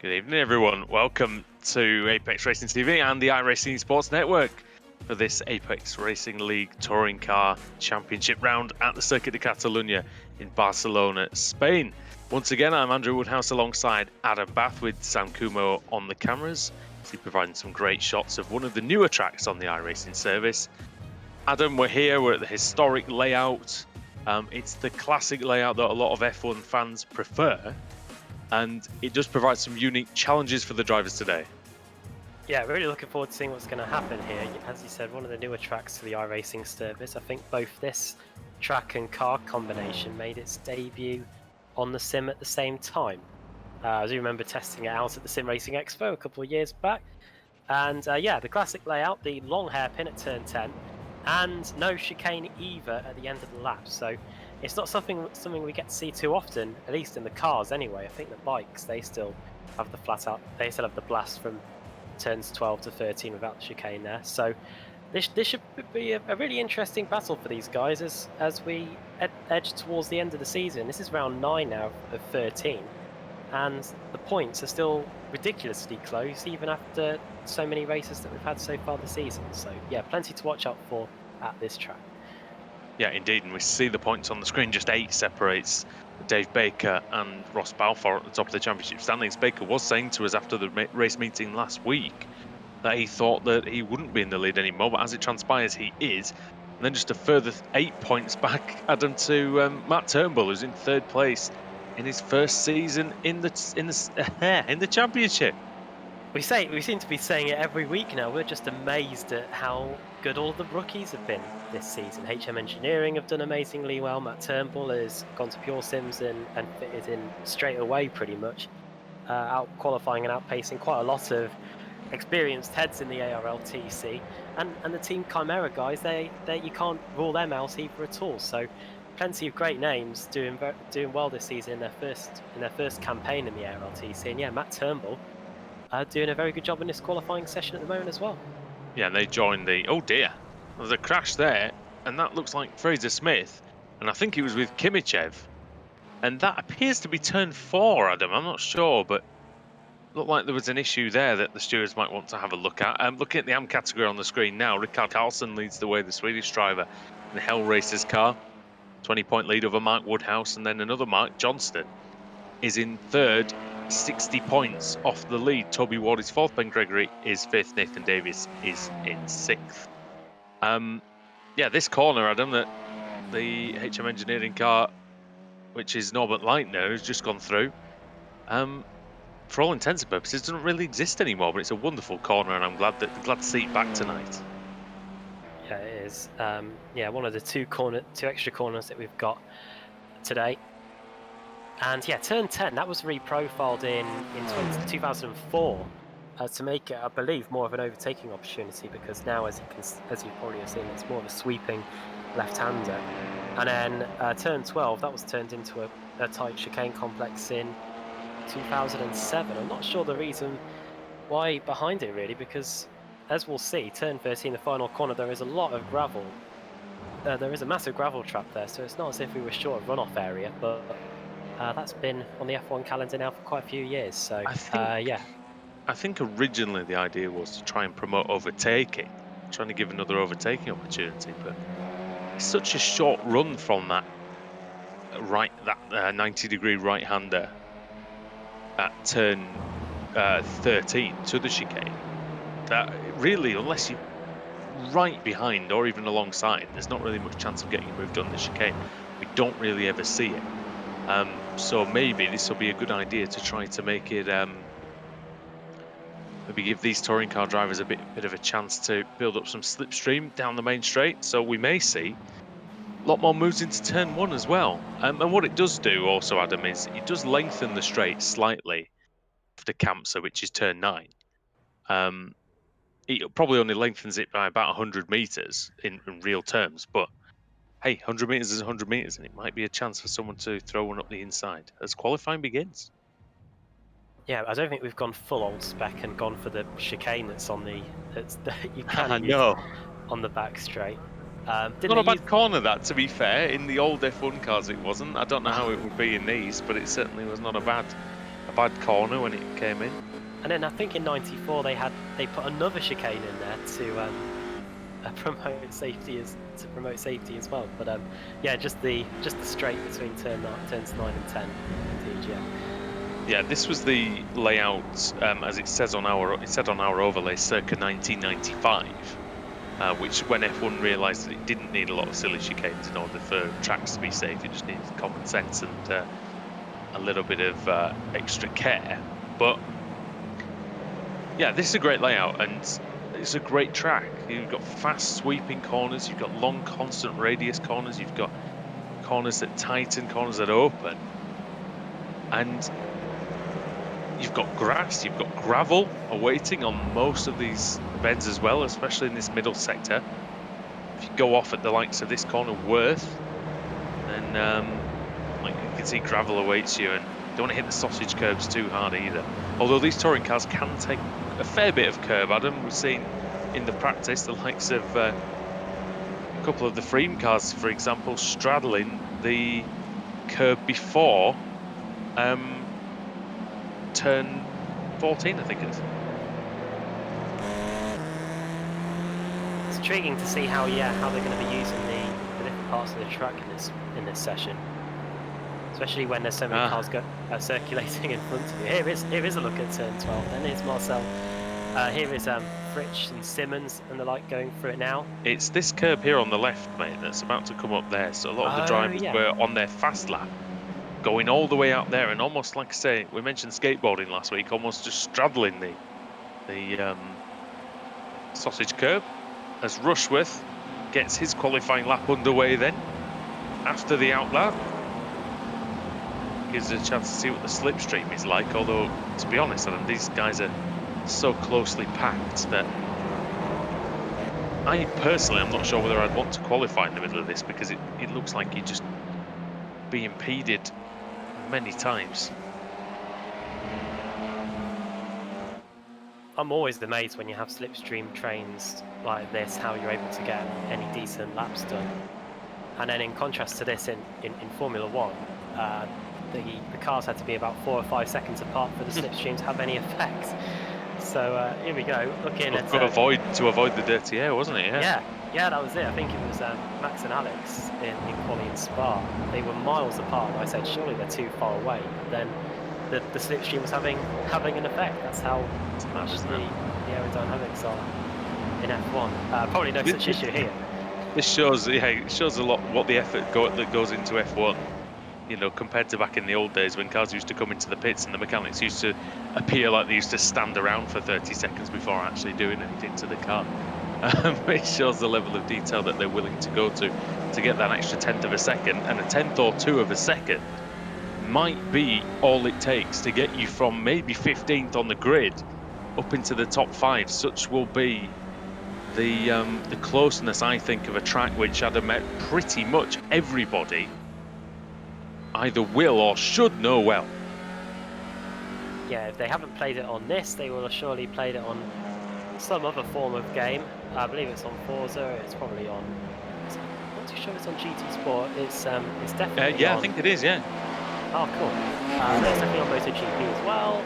Good evening, everyone. Welcome to Apex Racing TV and the iRacing Esports Network for this Apex Racing League Touring Car Championship round at the Circuit de Catalunya in Barcelona, Spain. Once again, I'm Andrew Woodhouse alongside Adam Bath with Sam Kumo on the cameras. He's providing some great shots of one of the newer tracks on the iRacing service. Adam, we're here. We're at the historic layout. It's the classic layout that a lot of F1 fans prefer. And it does provide some unique challenges for the drivers today. Yeah, really looking forward to seeing what's going to happen here. As you said, one of the newer tracks to the iRacing service. I think both this track and car combination made its debut on the sim at the same time. I do remember testing it out at the Sim Racing Expo a couple of years back. And yeah, the classic layout, the long hairpin at turn 10, and no chicane either at the end of the lap. So it's not something we get to see too often, at least in the cars anyway. I think the bikes, they still have the flat out, they still have the blast from turns 12 to 13 without the chicane there. So this should be a really interesting battle for these guys as we edge towards the end of the season. This is round 9 now of 13, and the points are still ridiculously close even after so many races that we've had so far this season. So yeah, plenty to watch out for at this track. Yeah, indeed, and we see the points on the screen. Just 8 separates Dave Baker and Ross Balfour at the top of the championship standings. Baker was saying to us after the race meeting last week that he thought that he wouldn't be in the lead anymore, but as it transpires, he is. And then just a further 8 points back, Adam, to Matt Turnbull, who's in 3rd place in his first season in the championship. We seem to be saying it every week now. We're just amazed at how good all the rookies have been this season. HM Engineering have done amazingly well. Matt Turnbull has gone to Pure Sims and fitted in straight away pretty much, out qualifying and outpacing quite a lot of experienced heads in the ARLTC. And the Team Chimera guys, they you can't rule them out either at all. So plenty of great names doing well this season in their first campaign in the ARLTC. And yeah, Matt Turnbull doing a very good job in this qualifying session at the moment as well. Yeah, and they joined the... Oh dear, there's a crash there, and that looks like Fraser Smith, and I think he was with Kimichev, and that appears to be turn 4, Adam. I'm not sure, but looked like there was an issue there that the stewards might want to have a look at. Looking at the AM category on the screen now, Rickard Carlson leads the way, the Swedish driver in the Hell Racers car. 20-point lead over Mark Woodhouse, and then another Mark Johnston is in 3rd, 60 points off the lead. Toby Ward is 4th, Ben Gregory is 5th, Nathan Davis is in 6th. Yeah, this corner, Adam, that the HM Engineering car, which is Norbert Leitner, has just gone through, for all intents and purposes, doesn't really exist anymore, but it's a wonderful corner, and I'm glad to see it back tonight. Yeah, it is. Yeah, one of the two extra corners that we've got today. And yeah, turn 10, that was reprofiled in 2004 to make it, I believe, more of an overtaking opportunity, because now, as you probably have seen, it's more of a sweeping left-hander. And then turn 12, that was turned into a tight chicane complex in 2007. I'm not sure the reason why behind it, really, because as we'll see, turn 13, the final corner, there is a lot of gravel. There is a massive gravel trap there, so it's not as if we were short of runoff area, but that's been on the F1 calendar now for quite a few years. So yeah. I think originally the idea was to try and promote overtaking, trying to give another overtaking opportunity, but it's such a short run from that 90-degree right-hander at turn 13 to the chicane that really, unless you're right behind or even alongside, there's not really much chance of getting moved on the chicane. We don't really ever see it. So maybe this will be a good idea to try to make it, maybe give these touring car drivers a bit of a chance to build up some slipstream down the main straight. So we may see a lot more moves into turn 1 as well. And what it does do also, Adam, is it does lengthen the straight slightly after Campsa, which is turn 9. It probably only lengthens it by about 100 meters in real terms, but hey, 100 meters is 100 meters, and it might be a chance for someone to throw one up the inside as qualifying begins. Yeah, I don't think we've gone full old spec and gone for the chicane that you can use on the back straight. Not a bad corner, that, to be fair. In the old F1 cars, it wasn't. I don't know how it would be in these, but it certainly was not a bad corner when it came in. And then I think in '94 they put another chicane in there to promote safety as well. But yeah, just the straight between turns 9 and 10. Indeed, yeah. Yeah, this was the layout as it said on our overlay, circa 1995. Which, when F1 realised that it didn't need a lot of silly chicanes in order for tracks to be safe, it just needed common sense and a little bit of extra care. But yeah, this is a great layout and it's a great track. You've got fast sweeping corners, you've got long constant radius corners, you've got corners that tighten, corners that open, and you've got grass, you've got gravel awaiting on most of these beds as well, especially in this middle sector. If you go off at the likes of this corner, Worth, then like you can see gravel awaits you, and you don't want to hit the sausage curbs too hard either. Although these touring cars can take a fair bit of curb, Adam. We've seen in the practice the likes of a couple of the Freem cars, for example, straddling the curb before turn 14, I think it is. It's intriguing to see how they're going to be using the different parts of the track in this session, especially when there's so many cars circulating in front of you. Here is a look at turn 12. Then here's Marcel. Here is Fritsch and Simmons and the like going through it now. It's this curb here on the left, mate, that's about to come up there. So a lot of the drivers were on their fast lap, going all the way out there, and almost, like I say, we mentioned skateboarding last week, almost just straddling the sausage curb, as Rushworth gets his qualifying lap underway. Then after the out lap, gives us a chance to see what the slipstream is like. Although, to be honest, Adam, these guys are so closely packed that I personally am not sure whether I'd want to qualify in the middle of this, because it looks like you'd just be impeded many times. I'm always amazed when you have slipstream trains like this, how you're able to get any decent laps done. And then in contrast to this, in Formula One, the cars had to be about 4 or 5 seconds apart for the slipstream to have any effect. So here we go, looking at... to avoid the dirty air, wasn't it? Yeah, that was it. I think it was Max and Alex in Quali and Spa. They were miles apart, and I said, surely they're too far away. But then the slipstream was having an effect. That's how much the aerodynamics are in F1. Probably no such issue here. This shows, it shows a lot what the effort that goes into F1. You know, compared to back in the old days when cars used to come into the pits and the mechanics used to appear like they used to stand around for 30 seconds before actually doing anything to the car. It shows the level of detail that they're willing to go to get that extra tenth of a second, and a tenth or two of a second might be all it takes to get you from maybe 15th on the grid up into the top 5. Such will be the closeness, I think, of a track which had met pretty much everybody either will or should know well. Yeah, if they haven't played it on this, they will have surely played it on some other form of game. I believe it's on Forza. It's probably on... I'm not too sure it's on GT Sport. It's definitely yeah, on... I think it is, yeah. Oh, cool. It's definitely on MotoGP as well.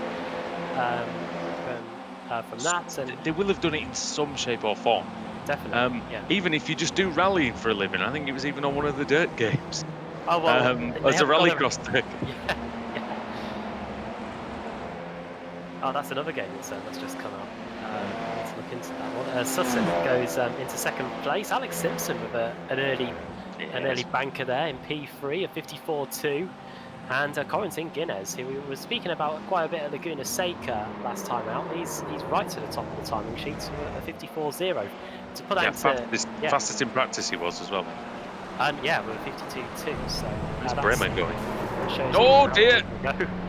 From that, and they will have done it in some shape or form. Definitely, yeah. Even if you just do rallying for a living, I think it was even on one of the dirt games. Oh well, as a rallycross circuit. Yeah. Oh, that's another game that's just come out. Let's look into that one. Sutton goes into second place. Alex Simpson with an early banker there in P3, a 54.2. And Corentin Guinness, who we were speaking about quite a bit at Laguna Seca last time out, he's right to the top of the timing sheet, a 54.0. To put that fastest in practice he was as well. And yeah, with a 52.2. So it's Bremen going. Oh dear!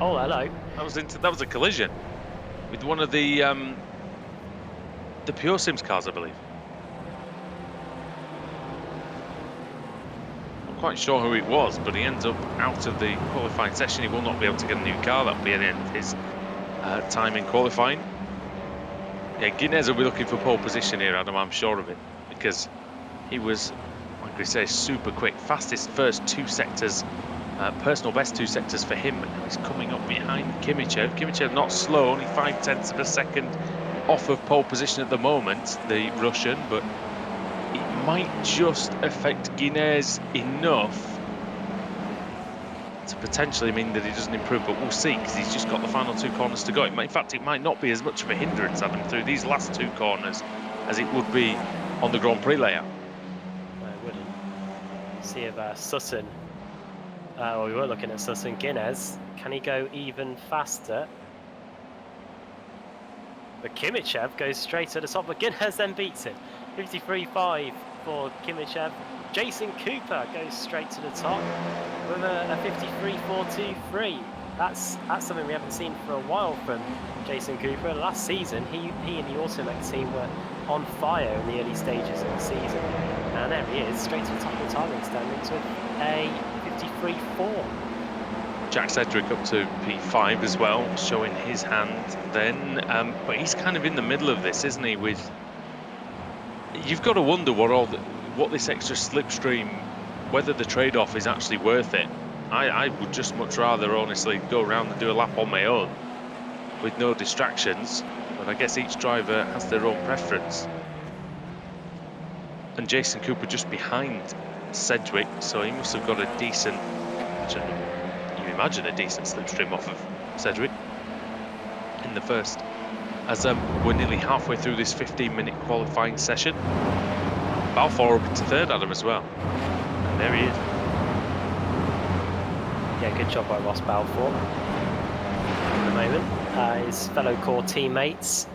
Oh, hello. That was a collision with one of the Pure Sims cars, I believe. Quite sure who it was, but he ends up out of the qualifying session. He will not be able to get a new car. That will be at the end of his time in qualifying. Yeah, Guinness will be looking for pole position here, Adam, I'm sure of it, because he was, like we say, super quick. Fastest first 2 sectors Personal best 2 sectors for him. He's coming up behind Kimichev. Kimichev not slow, only 0.5 of a second off of pole position at the moment, the Russian, but it might just affect Guinness enough to potentially mean that he doesn't improve, but we'll see, because he's just got the final 2 corners to go. In fact, it might not be as much of a hindrance, Adam, through these last 2 corners as it would be on the Grand Prix layout. I wouldn't. See if Sutton, well, we were looking at Sutton. Guinness, can he go even faster? But Kimichev goes straight to the top, but Guinness then beats it. 53.5 for Kimichev. Jason Cooper goes straight to the top with a 53.423. That's something we haven't seen for a while from Jason Cooper. Last season, he and the Automech team were on fire in the early stages of the season. And there he is, straight to the top of the timing standings with a 53.4. Jack Sedgwick up to P5 as well, showing his hand then. But he's kind of in the middle of this, isn't he? You've got to wonder what this extra slipstream, whether the trade-off is actually worth it. I would just much rather, honestly, go around and do a lap on my own with no distractions. But I guess each driver has their own preference. And Jason Cooper just behind Sedgwick, so he must have got a decent, you imagine a decent slipstream off of Sedgwick in the first. As we're nearly halfway through this 15-minute qualifying session. Balfour up into 3rd, Adam, as well. And there he is. Yeah, good job by Ross Balfour at the moment. His fellow core teammates,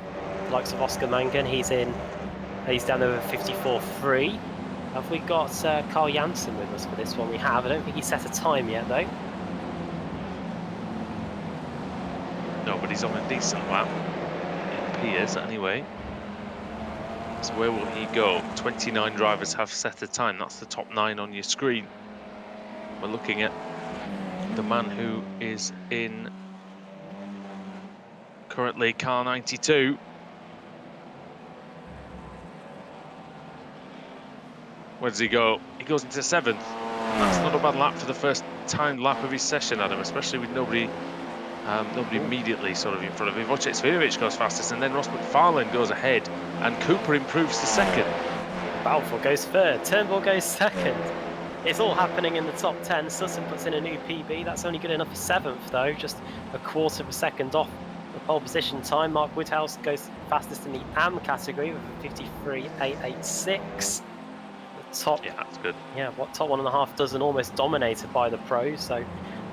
the likes of Oscar Mangan, he's down there with 54.3. Have we got Carl Janssen with us for this one? We have. I don't think he set a time yet, though. No, but he's on a decent lap. It appears, anyway. So where will he go? 29 drivers have set a time. That's the top 9 on your screen. We're looking at the man who is in currently car 92. Where does he go? He goes into 7th. That's not a bad lap for the first timed lap of his session, Adam, especially with nobody immediately sort of in front of him. Wojciech Svirovic goes fastest, and then Ross McFarlane goes ahead, and Cooper improves to 2nd. Balfour goes 3rd, Turnbull goes 2nd. It's all happening in the top 10. Sutton puts in a new PB. That's only good enough for 7th, though, just a 1/4 of a second off the pole position time. Mark Woodhouse goes fastest in the AM category with a 53.886. The top, yeah, that's good. Yeah, what top 1.5 dozen almost dominated by the pros, so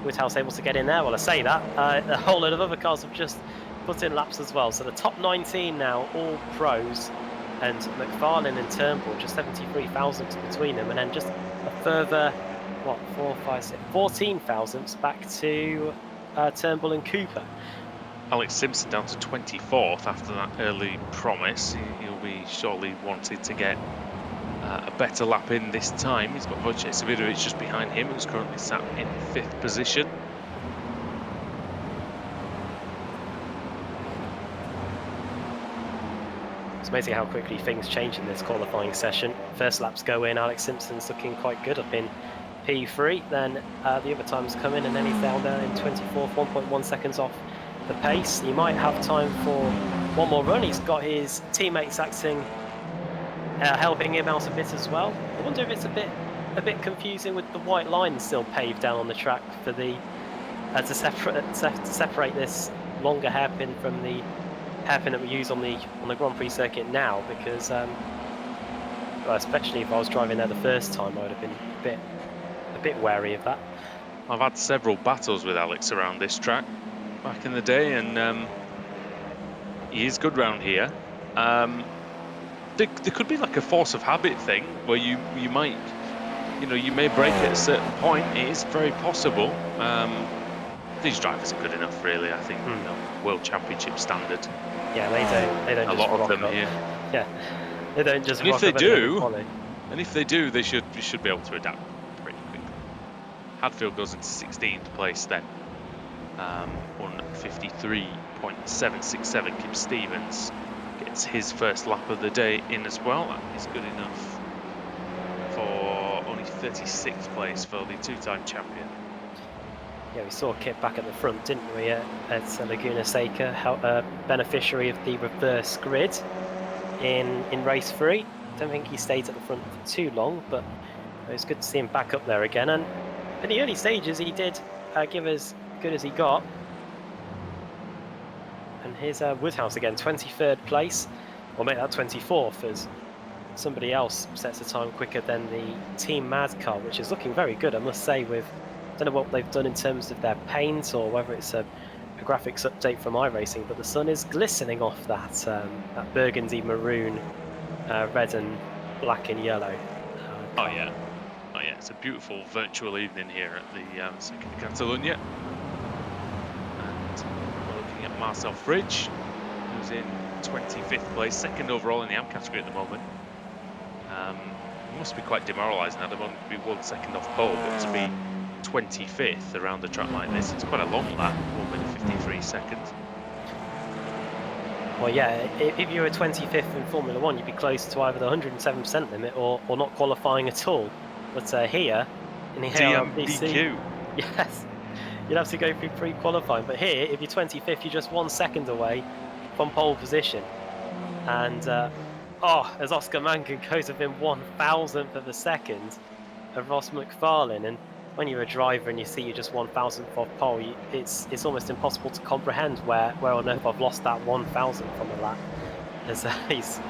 Woodhouse able to get in there. Well, I say that, a whole lot of other cars have just put in laps as well. So the top 19 now, all pros, and McFarlane and Turnbull, just 73 thousandths between them, and then just a further, 14 thousandths back to Turnbull and Cooper. Alex Simpson down to 24th after that early promise. He'll be surely wanted to get a better lap in this time. He's got Wojciech Svirovic just behind him, who's currently sat in 5th position. It's amazing how quickly things change in this qualifying session. First laps go in, Alex Simpson's looking quite good up in P3, then the other times come in, and then he's down there in 24th, 1.1 seconds off the pace. He might have time for one more run. He's got his teammates acting, helping him out a bit as well. I wonder if it's a bit confusing with the white line still paved down on the track for the to separate this longer hairpin from the hairpin that we use on the Grand Prix circuit now, because well, especially if I was driving there the first time, I would have been a bit wary of that. I've had several battles with Alex around this track back in the day, and he is good round here. There could be like a force of habit thing where you might, you may break at a certain point. It is very possible. These drivers are good enough, really. I think World Championship standard. Yeah, they don't. A just lot of them up. here. Yeah, they don't just. And if they do, they should be able to adapt pretty quickly. Hadfield goes into 16th place then. On 53.767. Kip Stevens gets his first lap of the day in as well. That is good enough for only 36th place for the 2-time champion. Yeah, we saw Kit back at the front, didn't we, at Laguna Seca, beneficiary of the reverse grid in race 3. Don't think he stayed at the front for too long, but it was good to see him back up there again. And in the early stages, he did give as good as he got. And here's Woodhouse again, 23rd place. Or make that 24th as somebody else sets a time quicker than the Team Mad car, which is looking very good, I must say. With I don't know what they've done in terms of their paint or whether it's a graphics update from iRacing, but the sun is glistening off that burgundy maroon, red and black and yellow. Oh yeah, it's a beautiful virtual evening here at the Circuit de Catalunya. And we're looking at Marcel Fridge, who's in 25th place, second overall in the AM category at the moment. It must be quite demoralising. I'd want to be 1 second off pole, but to be 25th around a track like this, it's quite a long lap, 1 minute 53 seconds. Well, yeah, if you were 25th in Formula 1, you'd be close to either the 107% limit or not qualifying at all. But here, in the ARLTC, yes, you'd have to go through pre-qualifying. But here, if you're 25th, you're just 1 second away from pole position. And, as Oscar Mangan goes within 1,000th of a second of Ross McFarlane, and when you're a driver and you see you're just 1,000th off pole, it's almost impossible to comprehend where on earth I've lost that 1,000th from a lap. As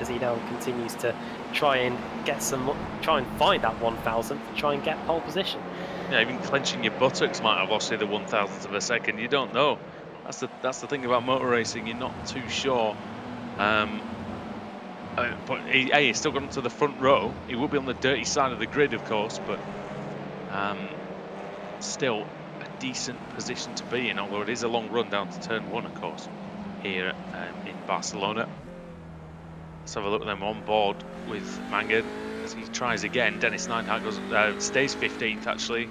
he now continues to try and find that 1,000th and try and get pole position. Yeah, even clenching your buttocks might have lost you the 1,000th of a second. You don't know. That's the thing about motor racing. You're not too sure. But he's still got to the front row. He will be on the dirty side of the grid, of course, but still a decent position to be in, although it is a long run down to turn 1, of course, here in Barcelona. Let's have a look at them on board with Mangan as he tries again. Dennis Neidhart stays 15th, actually.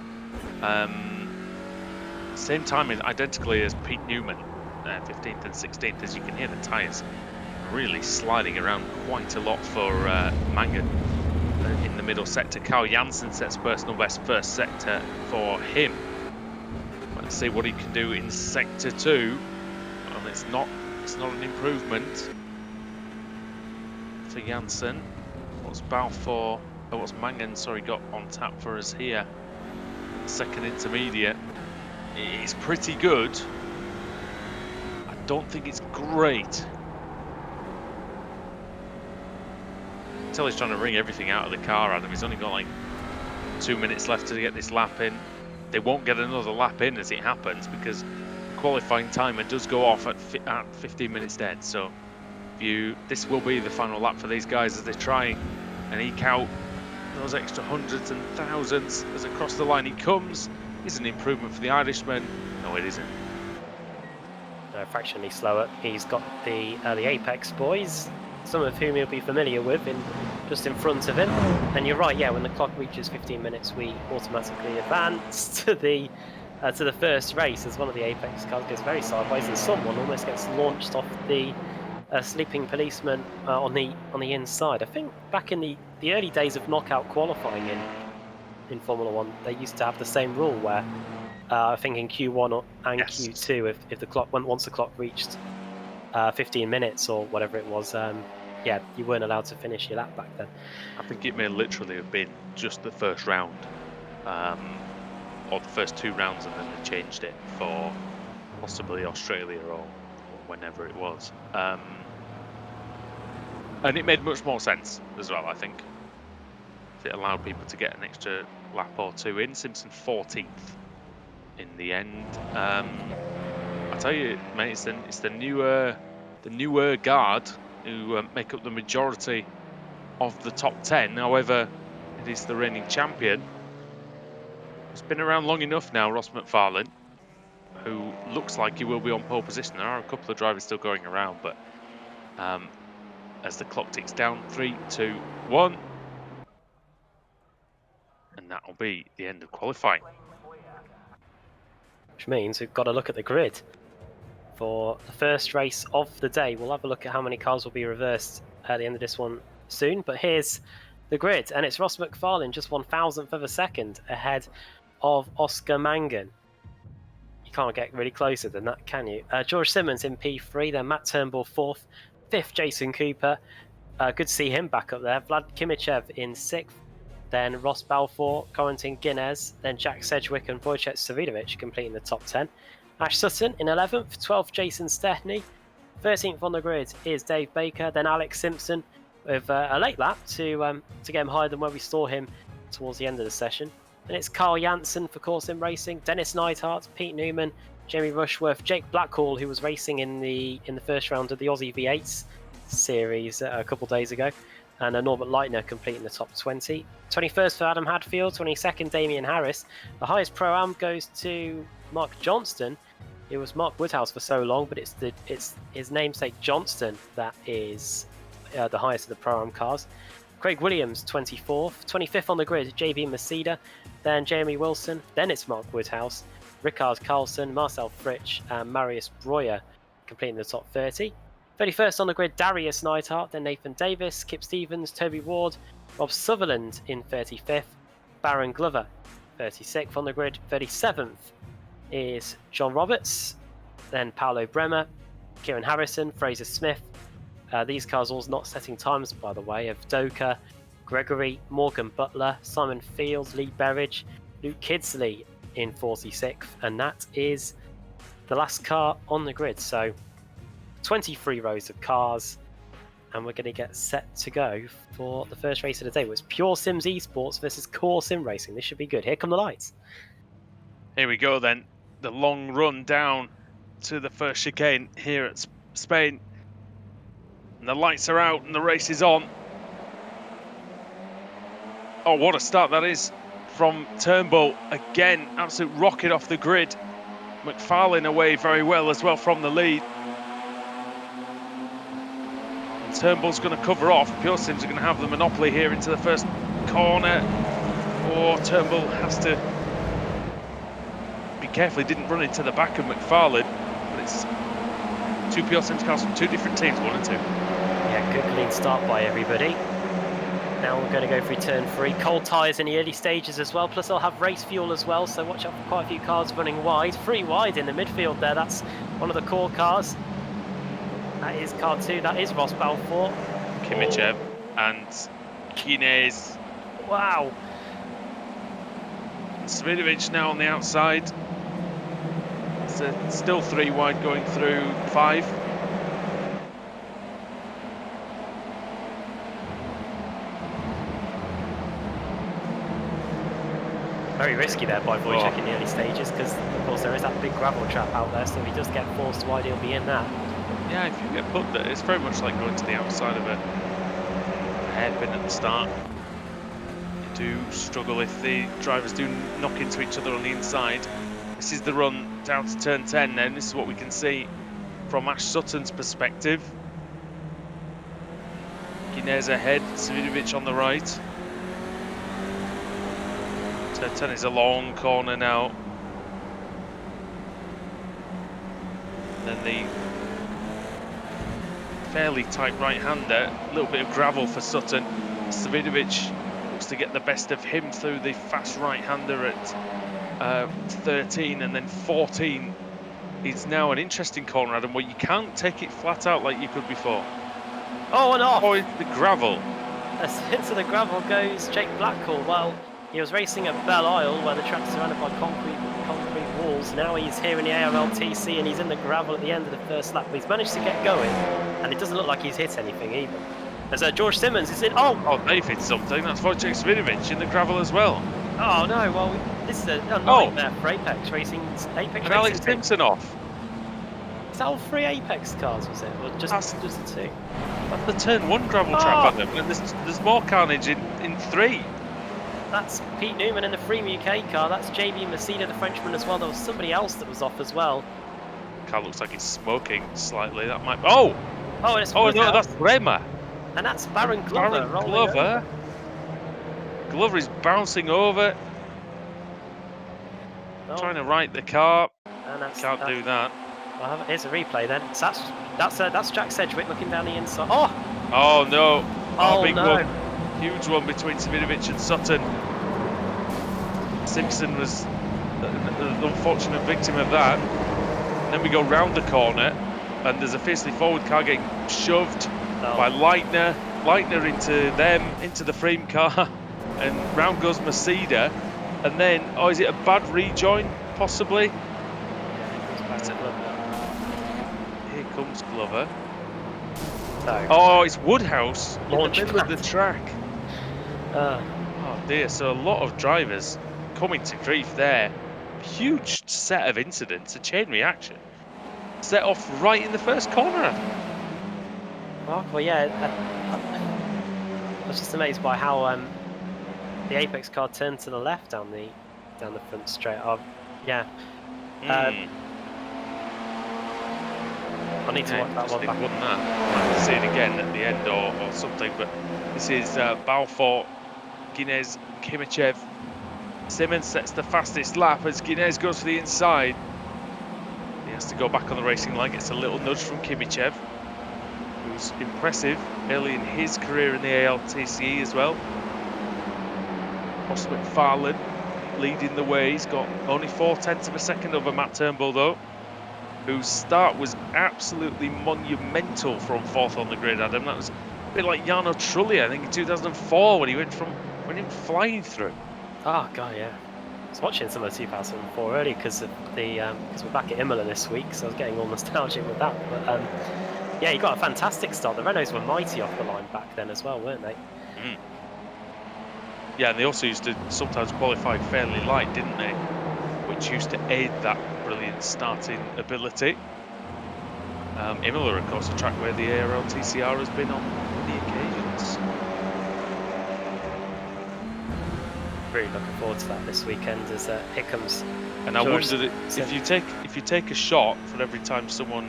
Same time identically as Pete Newman, 15th and 16th, as you can hear the tyres really sliding around quite a lot for Mangan in the middle sector. Carl Janssen sets personal best first sector for him. Let's see what he can do in sector 2. Well, it's not an improvement for Janssen. What's Mangan got on tap for us here? Second intermediate. It's pretty good. I don't think it's great. Until he's trying to wring everything out of the car, Adam. He's only got like 2 minutes left to get this lap in. They won't get another lap in as it happens because qualifying timer does go off at 15 minutes dead. So this will be the final lap for these guys as they try and eke out those extra hundreds and thousands. As across the line he comes. Is an improvement for the Irishman? No, it isn't. Fractionally slower. He's got the Apex boys, some of whom he'll be familiar with, just in front of him. And you're right, yeah, when the clock reaches 15 minutes, we automatically advance to the first race as one of the Apex cars goes very sideways and someone almost gets launched off the sleeping policeman on the inside. I think back in the early days of knockout qualifying in Formula 1, they used to have the same rule where I think in Q1 and yes. Q2, once the clock reached 15 minutes or whatever it was, yeah, you weren't allowed to finish your lap back then. I think it may literally have been just the first round, or the first 2 rounds, and then they changed it for possibly Australia or whenever it was. And it made much more sense as well, I think. It allowed people to get an extra lap or 2 in. Simpson 14th in the end. I tell you, mate, it's the newer guard who make up the majority of the top 10. However, it is the reigning champion. It's been around long enough now, Ross McFarlane, who looks like he will be on pole position. There are a couple of drivers still going around, but as the clock ticks down, 3, 2, 1. And that will be the end of qualifying. Which means we've got to look at the grid for the first race of the day. We'll have a look at how many cars will be reversed at the end of this one soon. But here's the grid, and it's Ross McFarlane just 1,000th of a second ahead of Oscar Mangan. You can't get really closer than that, can you? George Simmons in P3, then Matt Turnbull 4th, 5th Jason Cooper. Good to see him back up there. Vlad Kimichev in 6th, then Ross Balfour, Corentin Guinness, then Jack Sedgwick and Wojciech Savidovic completing the top 10. Ash Sutton in 11th, 12th Jason Stechny, 13th on the grid is Dave Baker, then Alex Simpson with a late lap to get him higher than where we saw him towards the end of the session. Then it's Carl Janssen for Core Sim Racing, Dennis Neidhart, Pete Newman, Jamie Rushworth, Jake Blackhall, who was racing in the first round of the Aussie V8s series a couple of days ago, and Norbert Leitner completing the top 20. 21st for Adam Hadfield, 22nd Damien Harris. The highest Pro-Am goes to Mark Johnston. It was Mark Woodhouse for so long, but it's his namesake Johnston that is the highest of the Pro-Am cars. Craig Williams, 24th. 25th on the grid, JB Masida, then Jeremy Wilson, then it's Mark Woodhouse, Rickard Carlson, Marcel Fritsch, and Marius Breuer completing the top 30. 31st on the grid, Darius Neidhart, then Nathan Davis, Kip Stevens, Toby Ward, Rob Sutherland in 35th, Baron Glover, 36th on the grid. 37th is John Roberts, then Paolo Bremer, Kieran Harrison, Fraser Smith. These cars all not setting times, by the way, of Doka, Gregory, Morgan Butler, Simon Fields, Lee Berridge, Luke Kidsley in 46th, and that is the last car on the grid. So 23 rows of cars, and we're going to get set to go for the first race of the day. It was Pure Sims Esports versus Core Sim Racing. This should be good. Here come the lights. Here we go then. The long run down to the first chicane here at Spain. And the lights are out and the race is on. Oh, what a start that is from Turnbull. Again, absolute rocket off the grid. McFarlane away very well as well from the lead. And Turnbull's going to cover off. Pure Sims are going to have the monopoly here into the first corner. Or Turnbull has to be careful he didn't run into the back of McFarlane. But it's two Pure Sims cars from two different teams, 1 and 2. Yeah, good clean start by everybody. Now we're going to go through turn 3. Cold tyres in the early stages as well, plus they'll have race fuel as well, so watch out for quite a few cars running wide. 3 wide in the midfield there, that's one of the core cars. That is car 2, that is Ross Balfour. Kimichev and Kines. Wow. Svidovic now on the outside. So still 3 wide going through 5. Very risky there by Wojciech in the early stages, because of course there is that big gravel trap out there, so if he does get forced wide, he'll be in that. Yeah, if you get put there, it's very much like going to the outside of a hairpin at the start. You do struggle if the drivers do knock into each other on the inside. This is the run down to turn 10 then. This is what we can see from Ash Sutton's perspective. Guinness ahead, Svidovic on the right. Turn 10 is a long corner now. Then the fairly tight right-hander, a little bit of gravel for Sutton. Svidovic looks to get the best of him through the fast right-hander at 13, and then 14 is now an interesting corner, Adam, where you can't take it flat out like you could before. Oh, and off! Oh, it's the gravel. Into the gravel goes Jake Blackhall. Well, he was racing at Belle Isle, where the track's surrounded by concrete walls. Now he's here in the ARLTC, and he's in the gravel at the end of the first lap. But he's managed to get going, and it doesn't look like he's hit anything either. As George Simmons is in. Oh, they've hit something. That's Wojciech Svidovic in the gravel as well. Oh no! Well, this is a nightmare for Apex Racing. And Alex Simpson off. Is that all 3 Apex cars? Was it, or just the 2? That's the turn 1 gravel trap on them, and there's more carnage in 3. That's Pete Newman in the Freem UK car. That's JB Masida, the Frenchman, as well. There was somebody else that was off as well. Car looks like he's smoking slightly. That might. Oh, and it's no, that's Bremer. And that's Baron Glover. Glover is bouncing over, trying to right the car. And can't do that. Well, here's a replay then. So that's Jack Sedgwick looking down the inside. Oh no! Big no! One. Huge one between Svidovic and Sutton. Simpson was an unfortunate victim of that. And then we go round the corner, and there's a fiercely forward car getting shoved by Leitner. Leitner into the frame car, and round goes Masida. And then, oh, is it a bad rejoin, possibly? Here comes Glover. No. Oh, it's Woodhouse in the Launch middle pad. of the track. Oh dear, so a lot of drivers coming to grief there. Huge set of incidents, a chain reaction. Set off right in the first corner, Adam. Well, yeah. I was just amazed by how the Apex car turned to the left down the front straight. Yeah. I need to watch that one back. Might have to see it again at the end or something. But this is Balfour, Guinness, Kimichev. Simmons sets the fastest lap as Guinness goes for the inside. He has to go back on the racing line, gets a little nudge from Kimichev, who's impressive early in his career in the ARLTC as well. Ross McFarlane leading the way. He's got only 0.4 of a second over Matt Turnbull though, whose start was absolutely monumental from 4th on the grid, Adam. That was a bit like Jarno Trulli, I think, in 2004 when he went flying through. Oh god, yeah. I was watching some of 2004 earlier because we're back at Imola this week, so I was getting all nostalgic with that. But yeah, he got a fantastic start. The Renaults were mighty off the line back then as well, weren't they? Yeah, and they also used to sometimes qualify fairly light, didn't they? Which used to aid that brilliant starting ability. Imola, of course, a track where the ARLTCR has been on many occasions. Really looking forward to that this weekend as here comes. And I wonder that if you take a shot for every time someone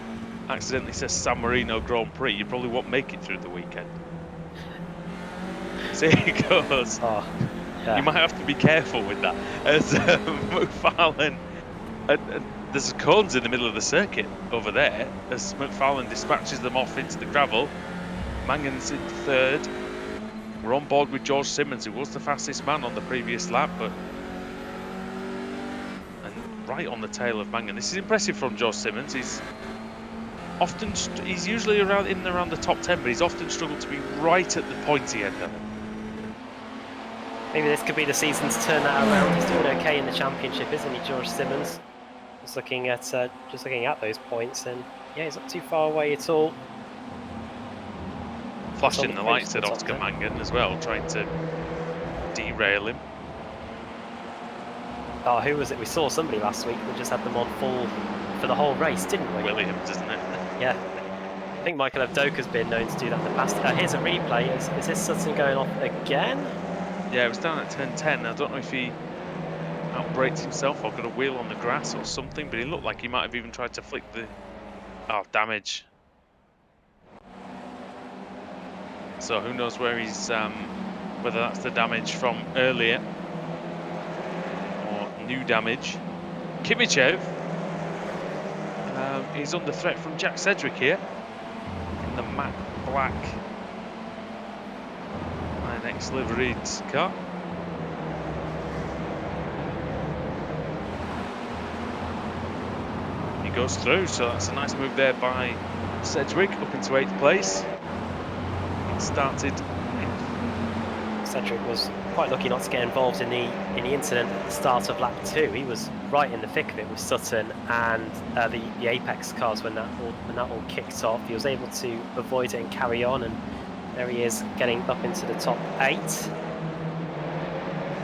accidentally says San Marino Grand Prix, you probably won't make it through the weekend. See it goes. Oh, yeah. You might have to be careful with that. As McFarlane, there's cones in the middle of the circuit over there. As McFarlane dispatches them off into the gravel, Mangan's in 3rd. We're on board with George Simmons, who was the fastest man on the previous lap, and right on the tail of Mangan. This is impressive from George Simmons. He's usually around the top 10, but he's often struggled to be right at the pointy end of it. Maybe this could be the season to turn that around. He's doing okay in the championship, isn't he, George Simmons? Just looking at those points, and yeah, he's not too far away at all. Flashing the lights at Oscar Mangan as well, trying to derail him. Oh, who was it? We saw somebody last week. We just had them on full for the whole race, didn't we? Williams, isn't it? Yeah. I think Michael Avdoka's been known to do that in the past. Here's a replay. Is this Sutton going off again? Yeah, it was down at turn 10. I don't know if he outbraked himself or got a wheel on the grass or something, but he looked like he might have even tried to flick the... Oh, damage. So who knows where he's... whether that's the damage from earlier or new damage. Kimichev is under threat from Jack Sedgwick here in the matte black INX liveried car. He goes through, so that's a nice move there by Sedgwick up into 8th place. It started. Sedgwick was quite lucky not to get involved in the incident at the start of lap 2. He was right in the thick of it with Sutton and the Apex cars when that all kicked off. He was able to avoid it and carry on, and there he is getting up into the top 8.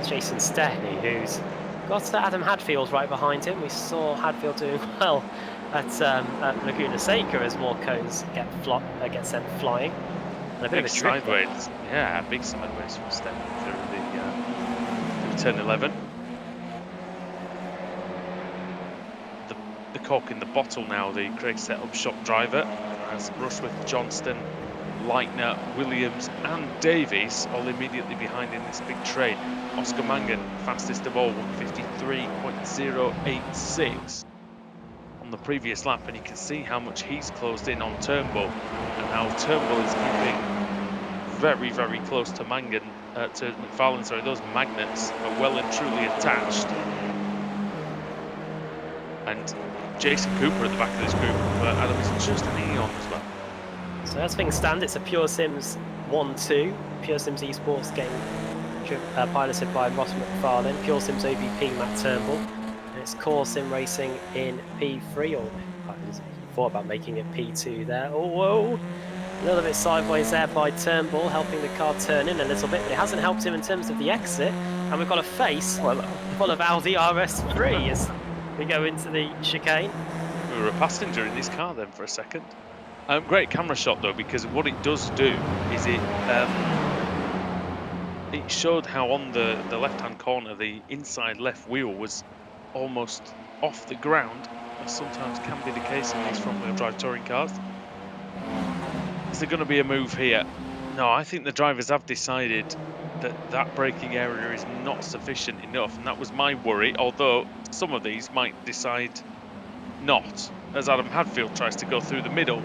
Jason Stehny, who's got Adam Hadfield right behind him. We saw Hadfield doing well at Laguna Seca as more cones get sent flying. And a bit of a sideways, yeah, big sideways from Stehny through the turn 11. The cork in the bottle now. The Craig setup shop driver as Rushworth, Johnston, Leitner, Williams and Davies all immediately behind in this big train. Oscar Mangan, fastest of all, 153.086 on the previous lap, and you can see how much he's closed in on Turnbull and how Turnbull is keeping very, very close to McFarlane. Sorry, those magnets are well and truly attached. And Jason Cooper at the back of this group, Adam, is just an Eon as well. So as things stand, it's a Pure Sims 1-2, Pure Sims Esports game piloted by Ross McFarlane, Pure Sims OVP Matt Turnbull, and it's Core Sim Racing in P3, or I thought about making it P2 there. Oh, whoa! A little bit sideways there by Turnbull, helping the car turn in a little bit, but it hasn't helped him in terms of the exit, and we've got a face full of Audi RS3 as we go into the chicane. We were a passenger in this car then for a second. Great camera shot though, because what it does do is it showed how on the left-hand corner the inside left wheel was almost off the ground, as sometimes can be the case in these front-wheel drive touring cars. Is there going to be a move here? No, I think the drivers have decided that that braking area is not sufficient enough, and that was my worry, although some of these might decide not, as Adam Hadfield tries to go through the middle,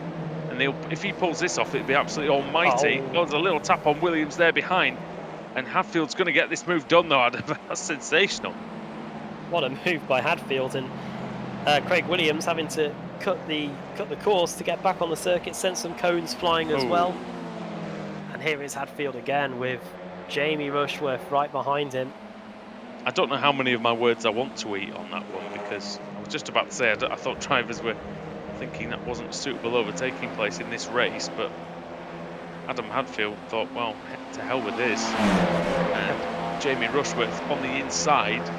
and if he pulls this off, it'd be absolutely almighty. Oh. There's a little tap on Williams there behind, and Hadfield's going to get this move done though, Adam. That's sensational. What a move by Hadfield, and Craig Williams having to cut the course to get back on the circuit, sent some cones flying as well. And here is Hadfield again with Jamie Rushworth right behind him. I don't know how many of my words I want to eat on that one, because I was just about to say I thought drivers were thinking that wasn't a suitable overtaking place in this race, but Adam Hadfield thought, well, to hell with this. And Jamie Rushworth on the inside.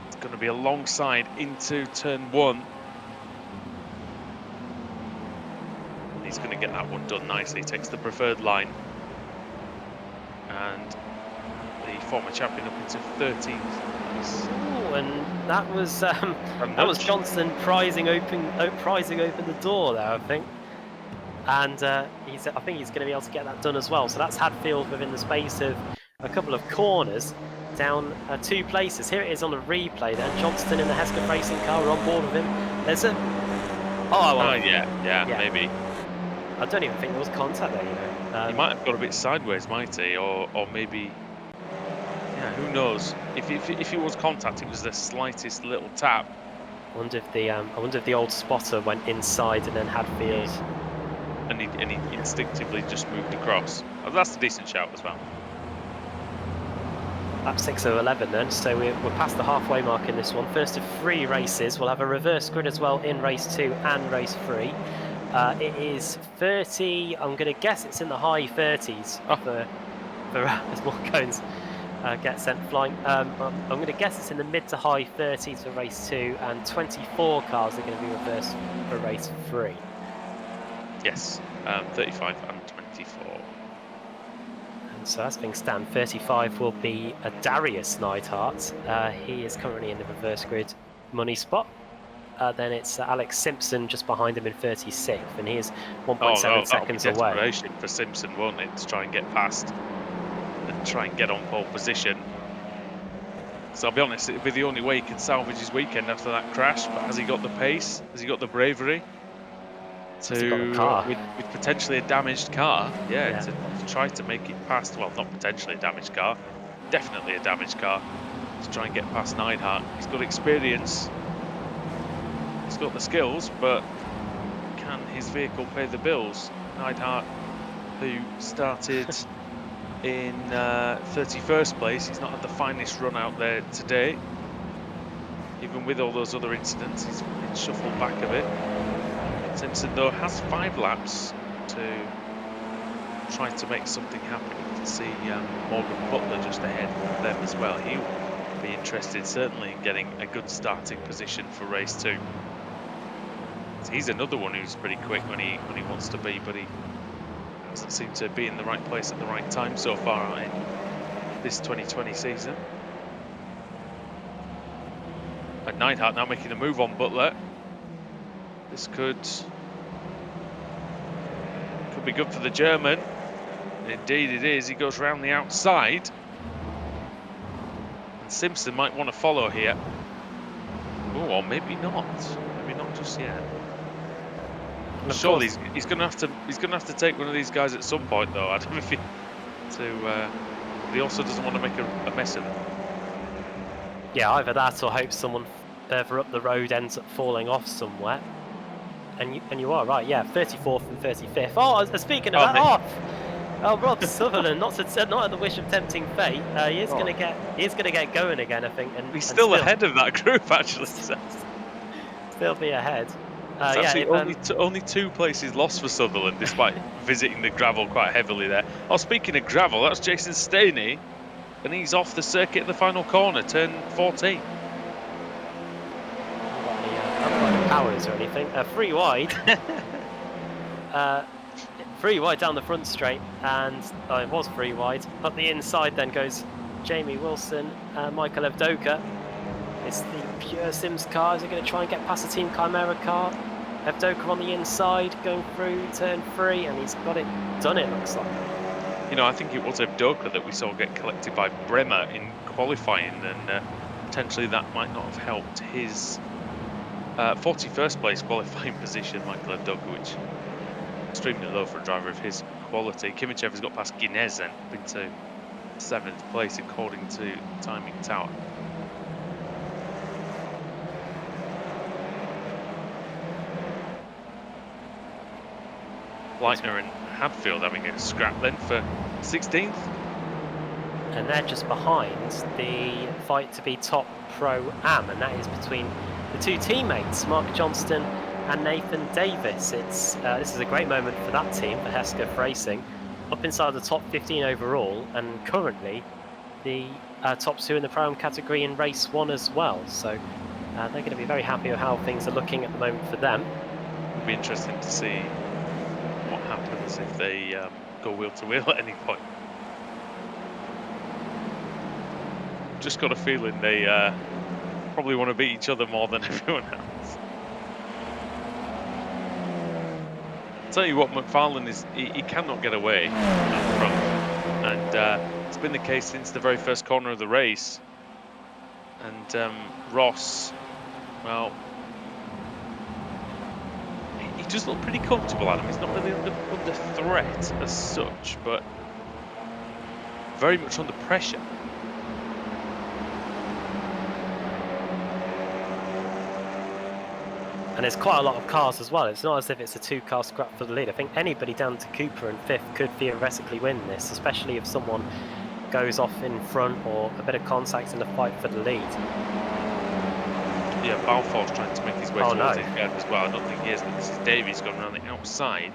It's going to be alongside into turn 1. And he's going to get that one done nicely. He takes the preferred line. And the former champion up into 13th. Oh, and that was Johnston prizing open the door there, I think. And I think he's going to be able to get that done as well. So that's Hadfield within the space of a couple of corners, down 2 places. Here it is on the replay. Then Johnston in the Hesketh Racing car, we're on board with him. There's a yeah, maybe. I don't even think there was contact there. You know, he might have got a bit sideways, might he, or maybe. Yeah, who knows? If it was contact, it was the slightest little tap. I wonder if the old spotter went inside and then Hadfield. And he instinctively just moved across. Oh, that's a decent shout as well. Lap 6 of 11 then, so we're past the halfway mark in this one. First of 3 races. We'll have a reverse grid as well in race 2 and race 3. It is 30, I'm going to guess it's in the high 30s for as more cones get sent flying. I'm going to guess it's in the mid to high 30s for race 2, and 24 cars are going to be reversed for race 3. Yes, 35 and 24. And so as things stand, 35 will be a Darius Neidhart. He is currently in the reverse grid money spot. Then it's Alex Simpson just behind him in 36th, and he is 1.7 seconds away. Desperation for Simpson, won't it, to try and get past and try and get on pole position. So I'll be honest, it'll be the only way he can salvage his weekend after that crash. But has he got the pace? Has he got the bravery? With potentially a damaged car, to try to make it past, well, not potentially a damaged car, definitely a damaged car, to try and get past Neidhart. He's got experience, he's got the skills, but can his vehicle pay the bills? Neidhart, who started in 31st place, he's not had the finest run out there today. Even with all those other incidents, he's been shuffled back a bit. Simpson, though, has 5 laps to try to make something happen. You can see Morgan Butler just ahead of them as well. He'll be interested, certainly, in getting a good starting position for race 2. So he's another one who's pretty quick when he wants to be, but he doesn't seem to be in the right place at the right time so far in this 2020 season. And Neidhart now making a move on Butler. This could be good for the German. Indeed it is. He goes round the outside. And Simpson might want to follow here. Oh, or maybe not. Maybe not just yet. Surely he's going to have to take one of these guys at some point, though. I don't know if he also doesn't want to make a mess of it. Yeah, either that or hope someone further up the road ends up falling off somewhere. And you are right, yeah, 34th and 35th. Oh, speaking of that, Rob Sutherland, not at the wish of tempting fate. He is going to get going again, I think. And he's still ahead of that group, actually. So. Still be ahead. It's actually only 2 places lost for Sutherland, despite visiting the gravel quite heavily there. Oh, speaking of gravel, that's Jason Staney, and he's off the circuit at the final corner, turn 14. Powers or anything. Free wide. Free wide down the front straight, and it was free wide. Up the inside then goes Jamie Wilson, Michael Evdoka. It's the Pure Sims cars. They're going to try and get past the Team Chimera car. Evdoka on the inside, going through turn 3, and he's got it done, it looks like. You know, I think it was Evdoka that we saw get collected by Bremer in qualifying, and potentially that might not have helped his 41st place qualifying position, Michael Evdoka, which is extremely low for a driver of his quality. Kimichev has got past Guinness then, up into 7th place according to Timing Tower. Leitner and Hadfield having a scrap then for 16th. And they're just behind the fight to be top pro-am, and that is between the 2 teammates, Mark Johnston and Nathan Davis. This is a great moment for that team, for Hesketh Racing, up inside the top 15 overall, and currently the top 2 in the pro-am category in race 1 as well. So they're going to be very happy with how things are looking at the moment for them. It'll be interesting to see what happens if they go wheel to wheel at any point. Just got a feeling they probably want to beat each other more than everyone else. I'll tell you what, McFarlane is, he cannot get away up front, and it's been the case since the very first corner of the race. And Ross, well, he does look pretty comfortable, Adam. He's not really under threat as such, but very much under pressure. And there's quite a lot of cars as well. It's not as if it's a 2-car scrap for the lead. I think anybody down to Cooper and 5th could theoretically win this, especially if someone goes off in front or a bit of contact in the fight for the lead. Yeah, Balfour's trying to make his way towards it as well. I don't think he is, but this is Davies going around the outside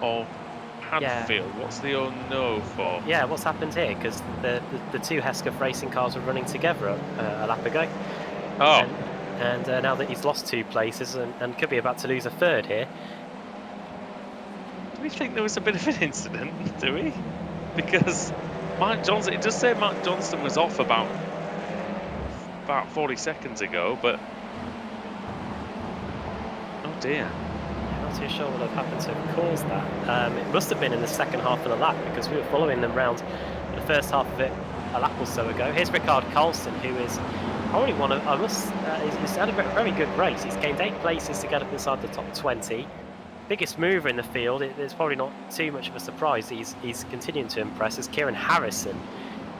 of Hadfield. Yeah. What's the oh no for? Yeah, what's happened here? Because the 2 Hesketh Racing cars were running together a lap ago. Oh. And now that he's lost 2 places and could be about to lose a 3rd here. Do we think there was a bit of an incident, do we? Because Mark Johnston, it does say Mark Johnston was off about 40 seconds ago, but oh dear. Not too sure what have happened to have caused that. It must have been in the second half of the lap, because we were following them round the first half of it a lap or so ago. Here's Ricard Carlson, who is probably one of, he's had a very good race. He's gained 8 places to get up inside the top 20. Biggest mover in the field. It's probably not too much of a surprise. He's continuing to impress. As Kieran Harrison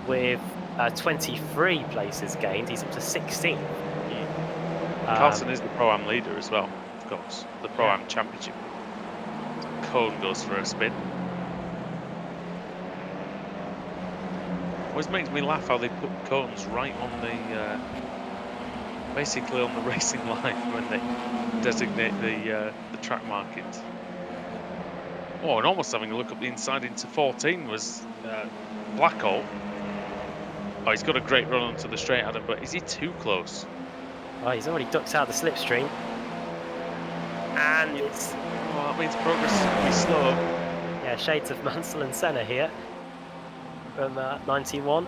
with 23 places gained. He's up to 16th. Carlson is the Pro-Am leader as well, of course. The Pro-Am Championship. Cone goes for a spin. Always makes me laugh how they put cones right on the, basically on the racing line when they designate the track markings. Oh, and almost having a look up the inside into 14 was Blackhall. Oh, he's got a great run onto the straight, Adam, but is he too close? Oh, he's already ducked out the slipstream. And it's... Well, that means progress will be slow. Yeah, shades of Mansell and Senna here from 91.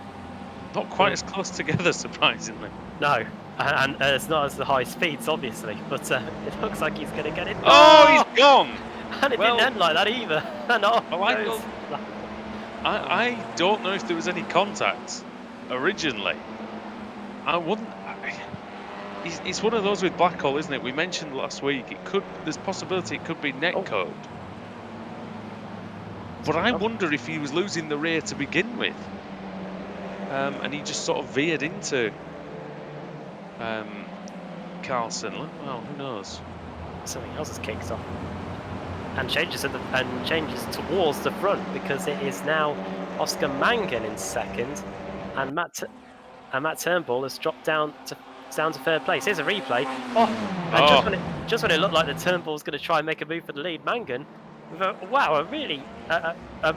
Not quite as close together, surprisingly. No, and it's not as the high speeds, obviously, but it looks like he's going to get it. Oh, he's gone! And it didn't end like that either. No, well, I don't know if there was any contact originally. I wouldn't. It's one of those with Blackhall, isn't it? We mentioned last week. There's possibility it could be netcode. But I wonder if he was losing the rear to begin with, and he just sort of veered into Carlson. Well, who knows? Something else has kicked off. And changes towards the front, because it is now Oscar Mangan in second, and Matt Turnbull has dropped down to third place. Here's a replay. And just when it looked like the Turnbull was going to try and make a move for the lead, Mangan with a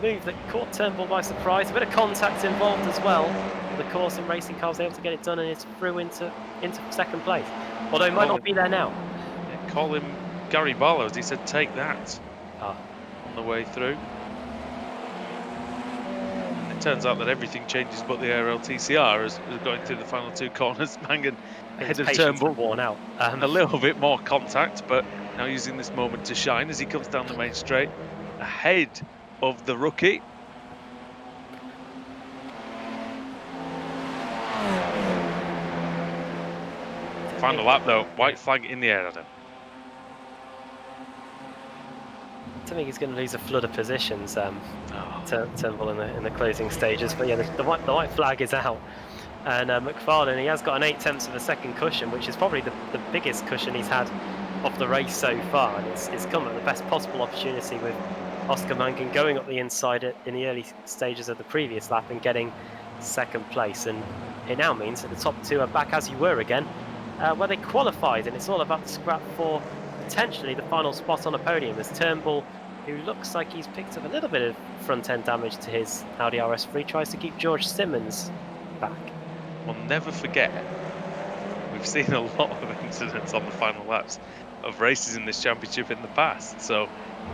move that caught Turnbull by surprise. A bit of contact involved as well. The course and racing car was able to get it done, and it's through into second place. Although he might not be there now. Yeah, call him Gary Barlow. He said, "Take that." On the way through. And it turns out that everything changes but the ARLTCR as going through the final two corners. Mangan ahead of Turnbull, worn out. A little bit more contact, but now using this moment to shine as he comes down the main straight ahead of the rookie. Final lap though, white flag in the air, Adam. I don't think he's going to lose a flood of positions, Turnbull in the closing stages. But yeah, the white flag is out. And McFarlane, he has got an 0.8 of a second cushion, which is probably the biggest cushion he's had of the race so far. And it's come at the best possible opportunity, with Oscar Mangan going up the inside in the early stages of the previous lap and getting second place. And it now means that the top two are back as you were again, where they qualified. And it's all about the scrap for potentially the final spot on a podium, as Turnbull, who looks like he's picked up a little bit of front-end damage to his Audi RS3, tries to keep George Simmons back. We'll never forget, we've seen a lot of incidents on the final laps of races in this championship in the past, so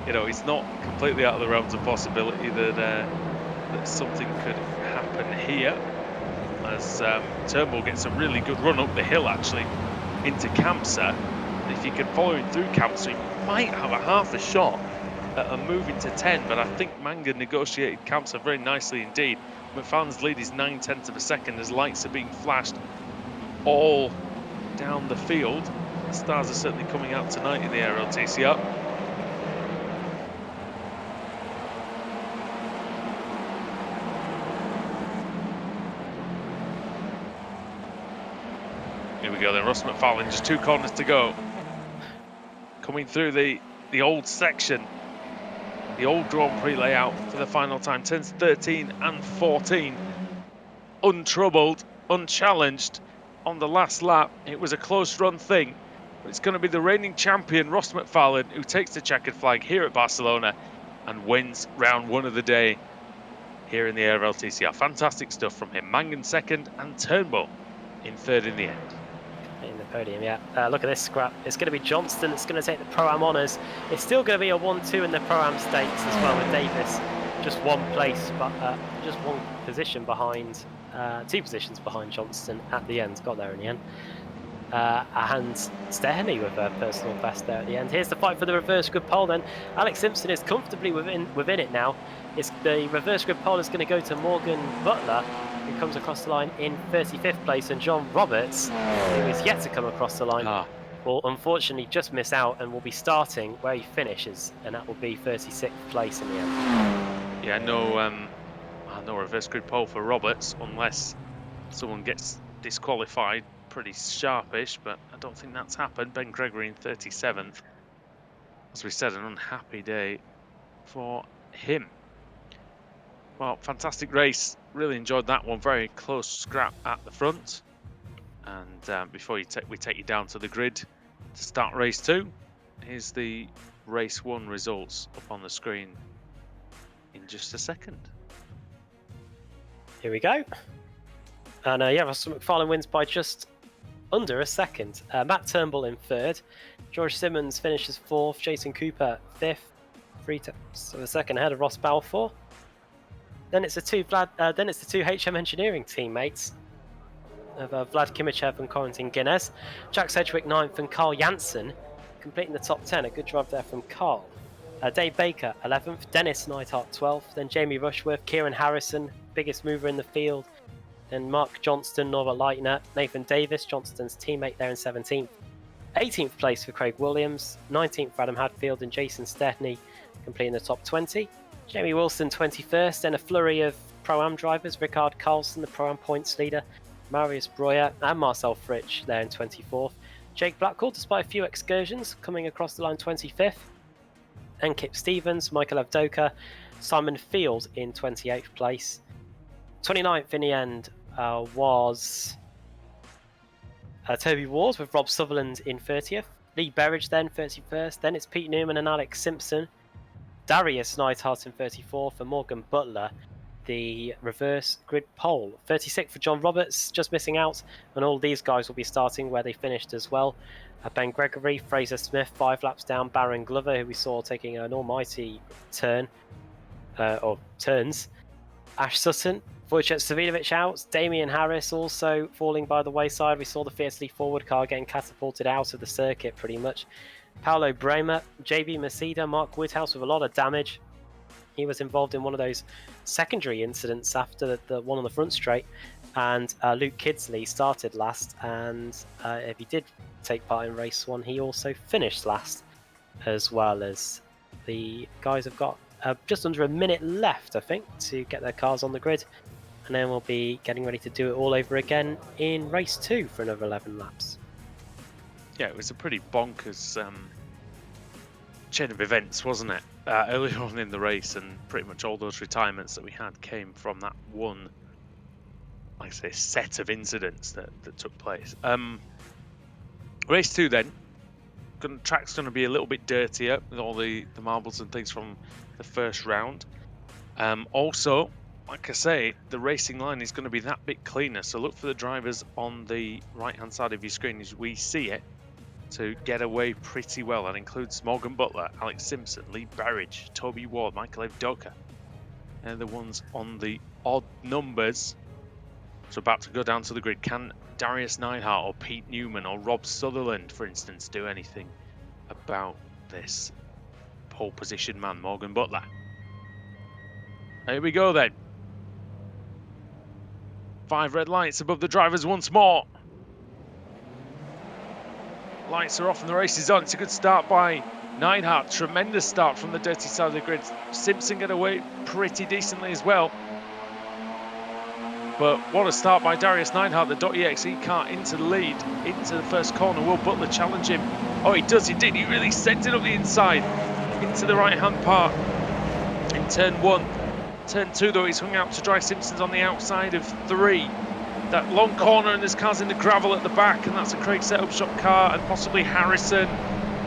you know it's not completely out of the realms of possibility that that something could happen here, as Turnbull gets a really good run up the hill actually into Kamsa. If he could follow him through Kamsa, he might have a half a shot at a move into 10, but I think Mangan negotiated Kamsa very nicely indeed. McFarlane's lead is 0.9 of a second as lights are being flashed all down the field. The stars are certainly coming out tonight in the ARLTC. Here we go then, Ross McFarlane, just 2 corners to go. Coming through the old section, the old Grand Prix layout for the final time. Turns 13 and 14, untroubled, unchallenged on the last lap. It was a close run thing, but it's going to be the reigning champion, Ross McFarlane, who takes the checkered flag here at Barcelona and wins round 1 of the day here in the ARLTC. Fantastic stuff from him. Mangan second and Turnbull in third in the end. In the podium, yeah. Look at this scrap. It's going to be Johnston that's going to take the Pro-Am honours. It's still going to be a 1-2 in the Pro-Am stakes as well, with Davis just 1 place, but just 1 position behind, 2 positions behind Johnston at the end. Got there in the end. And Stehny with a personal best there at the end. Here's the fight for the reverse grid pole then. Alex Simpson is comfortably within it now. It's the reverse grid pole is going to go to Morgan Butler, who comes across the line in 35th place, and John Roberts, who is yet to come across the line, will unfortunately just miss out and will be starting where he finishes, and that will be 36th place in the end. Yeah, no reverse grid pole for Roberts unless someone gets disqualified pretty sharpish, but I don't think that's happened. Ben Gregory in 37th. As we said, an unhappy day for him. Well, fantastic race. Really enjoyed that one. Very close scrap at the front. And before we take you down to the grid to start race 2, here's the race 1 results up on the screen in just a second. Here we go. And yeah, Russell McFarlane wins by just under a second. Matt Turnbull in 3rd. George Simmons finishes 4th. Jason Cooper 5th. 3 tenths of a second ahead of Ross Balfour. Then it's the two HM Engineering teammates of Vlad Kimichev and Corentin Guinness. Jack Sedgwick 9th and Carl Janssen completing the top 10. A good drive there from Carl. Dave Baker 11th, Dennis Neidhart 12th, then Jamie Rushworth, Kieran Harrison, biggest mover in the field, then Mark Johnston, Norbert Leitner, Nathan Davis, Johnston's teammate there in 17th. 18th place for Craig Williams, 19th for Adam Hadfield and Jason Stehny completing the top 20. Jamie Wilson 21st, then a flurry of Pro-Am drivers, Rickard Carlson, the Pro-Am points leader, Marius Breuer and Marcel Fritsch there in 24th. Jake Blackwell, despite a few excursions, coming across the line 25th. And Kip Stevens, Michael Avdoka, Simon Field in 28th place. 29th in the end was Toby Ward with Rob Sutherland in 30th. Lee Berridge then 31st. Then it's Pete Newman and Alex Simpson. Darius Neidhart in 34th, and Morgan Butler, the reverse grid pole. 36th for John Roberts, just missing out, and all these guys will be starting where they finished as well. Ben Gregory, Fraser Smith, 5 laps down, Baron Glover, who we saw taking an almighty turn, or turns. Ash Sutton, Wojciech Savinovic out, Damian Harris also falling by the wayside. We saw the fiercely forward car getting catapulted out of the circuit pretty much. Paolo Bremer, JB Masida, Mark Woodhouse with a lot of damage. He was involved in one of those secondary incidents after the one on the front straight. And Luke Kidsley started last, and if he did take part in race 1, he also finished last, as well. As the guys have got just under a minute left, I think, to get their cars on the grid. And then we'll be getting ready to do it all over again in race 2 for another 11 laps. Yeah, it was a pretty bonkers chain of events, wasn't it? Earlier on in the race, and pretty much all those retirements that we had came from that one, like I say, set of incidents that took place. Race 2 then. Track's going to be a little bit dirtier with all the marbles and things from the first round. Also, like I say, the racing line is going to be that bit cleaner, so look for the drivers on the right hand side of your screen as we see it to get away pretty well. That includes Morgan Butler, Alex Simpson, Lee Berridge, Toby Ward, Michael Avdoka. They're the ones on the odd numbers. So about to go down to the grid. Can Darius Neidhart or Pete Newman or Rob Sutherland, for instance, do anything about this pole position man, Morgan Butler? Here we go then. 5 red lights above the drivers once more. Lights are off and the race is on. It's a good start by Neidhart. Tremendous start from the dirty side of the grid. Simpson get away pretty decently as well. But what a start by Darius Neidhart, the .exe car into the lead, into the first corner. Will Butler challenge him? Oh, he does, he did. He really sent it up the inside into the right-hand part in turn 1. Turn 2, though, he's hung out to dry. Simpson's on the outside of 3. That long corner, and there's cars in the gravel at the back, and that's a Craig setup shop car, and possibly Harrison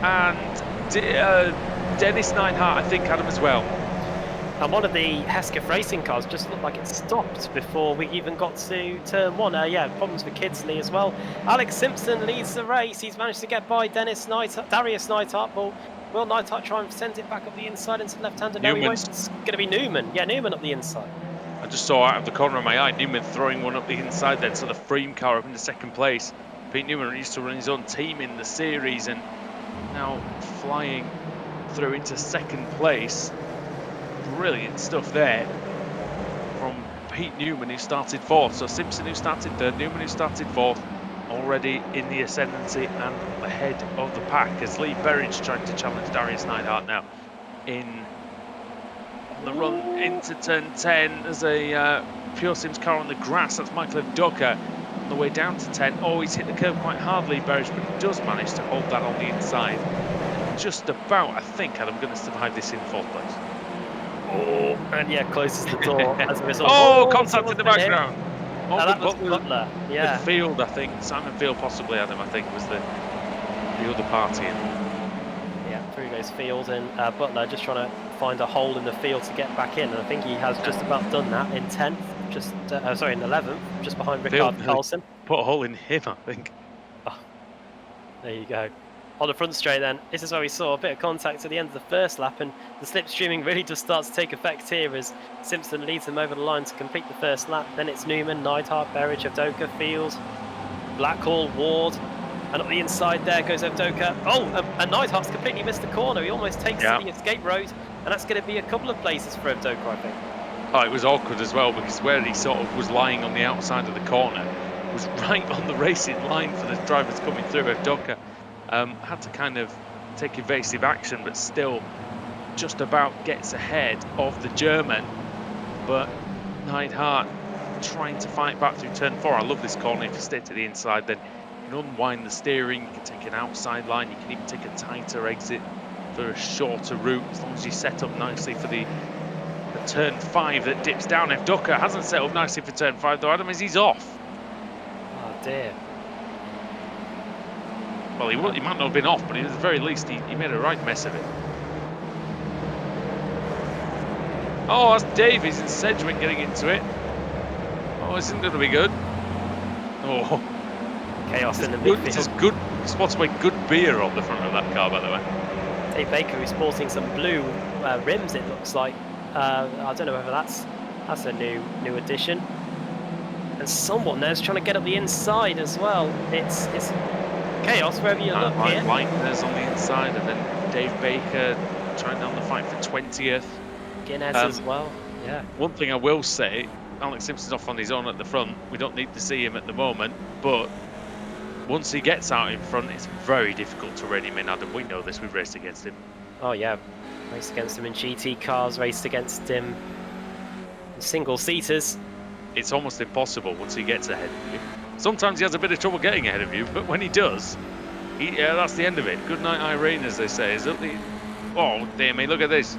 and Dennis Neidhart, I think, had him as well. And one of the Hesketh racing cars just looked like it stopped before we even got to turn 1. Yeah, problems for Kidsley as well. Alex Simpson leads the race. He's managed to get by Darius Neidhart. Will Neidhart try and send it back up the inside into the left-hander? No, he won't. It's going to be Newman. Yeah, Newman up the inside. I just saw out of the corner of my eye Newman throwing one up the inside then, so the Freem car up in the second place. Pete Newman used to run his own team in the series and now flying through into second place. Brilliant stuff there from Pete Newman, who started 4th. So Simpson, who started 3rd, Newman, who started 4th, already in the ascendancy and ahead of the pack as Lee Berridge trying to challenge Darius Neidhart now in the run into turn 10. There's a Pure Sims car on the grass. That's Michael Avdoka on the way down to 10. Oh, he's hit the curb quite hard, Lee Berridge, but he does manage to hold that on the inside. Just about, I think, Adam going to survive this in 4th place. Oh, and yeah, closes the door as a result. Oh, contact in the background. That was Butler. Yeah. The Field, I think. Simon Field, possibly, Adam, I think, was the other party. Yeah, through goes Field, and Butler just trying to find a hole in the field to get back in. And I think he has just about done that in 10th, in 11th, just behind Rickard Carlson. Put a hole in him, I think. Oh, there you go. On the front straight then, this is where we saw a bit of contact at the end of the first lap, and the slipstreaming really does start to take effect here as Simpson leads them over the line to complete the first lap. Then it's Newman, Neidhart, Berridge, Avdoka, Field, Blackhall, Ward, and up the inside there goes Avdoka. Oh, and Neidhart's completely missed the corner. He almost takes to the escape road, and that's going to be a couple of places for Avdoka, I think. Oh, it was awkward as well, because where he sort of was lying on the outside of the corner was right on the racing line for the drivers coming through. Avdoka had to kind of take evasive action, but still just about gets ahead of the German. But Neidhart trying to fight back through turn 4. I love this corner. If you stay to the inside, then can unwind the steering, you can take an outside line, you can even take a tighter exit for a shorter route, as long as you set up nicely for the turn 5 that dips down. If Ducker hasn't set up nicely for turn 5 though, Adam, is he's off. Oh dear. Well, he might not have been off, but at the very least, he made a right mess of it. Oh, that's Davies and Sedgwick getting into it. Oh, isn't going to be good. Oh, Chaos in the good. This is midfield. good. Spots by good beer on the front of that car, by the way. Dave Baker is sporting some blue rims. It looks like. I don't know whether that's a new addition. And someone there's trying to get up the inside as well. It's chaos wherever you look here. Leitner's on the inside, and then Dave Baker trying down the fight for 20th. Guinness as well. Yeah. One thing I will say, Alex Simpson's off on his own at the front. We don't need to see him at the moment, but once he gets out in front, it's very difficult to rein him in, Adam. We know this, we've raced against him. Oh yeah, raced against him in GT cars, raced against him in single-seaters. It's almost impossible once he gets ahead of you. Sometimes he has a bit of trouble getting ahead of you, but when he does, that's the end of it. Good night, Irene, as they say. Oh, dear me, look at this.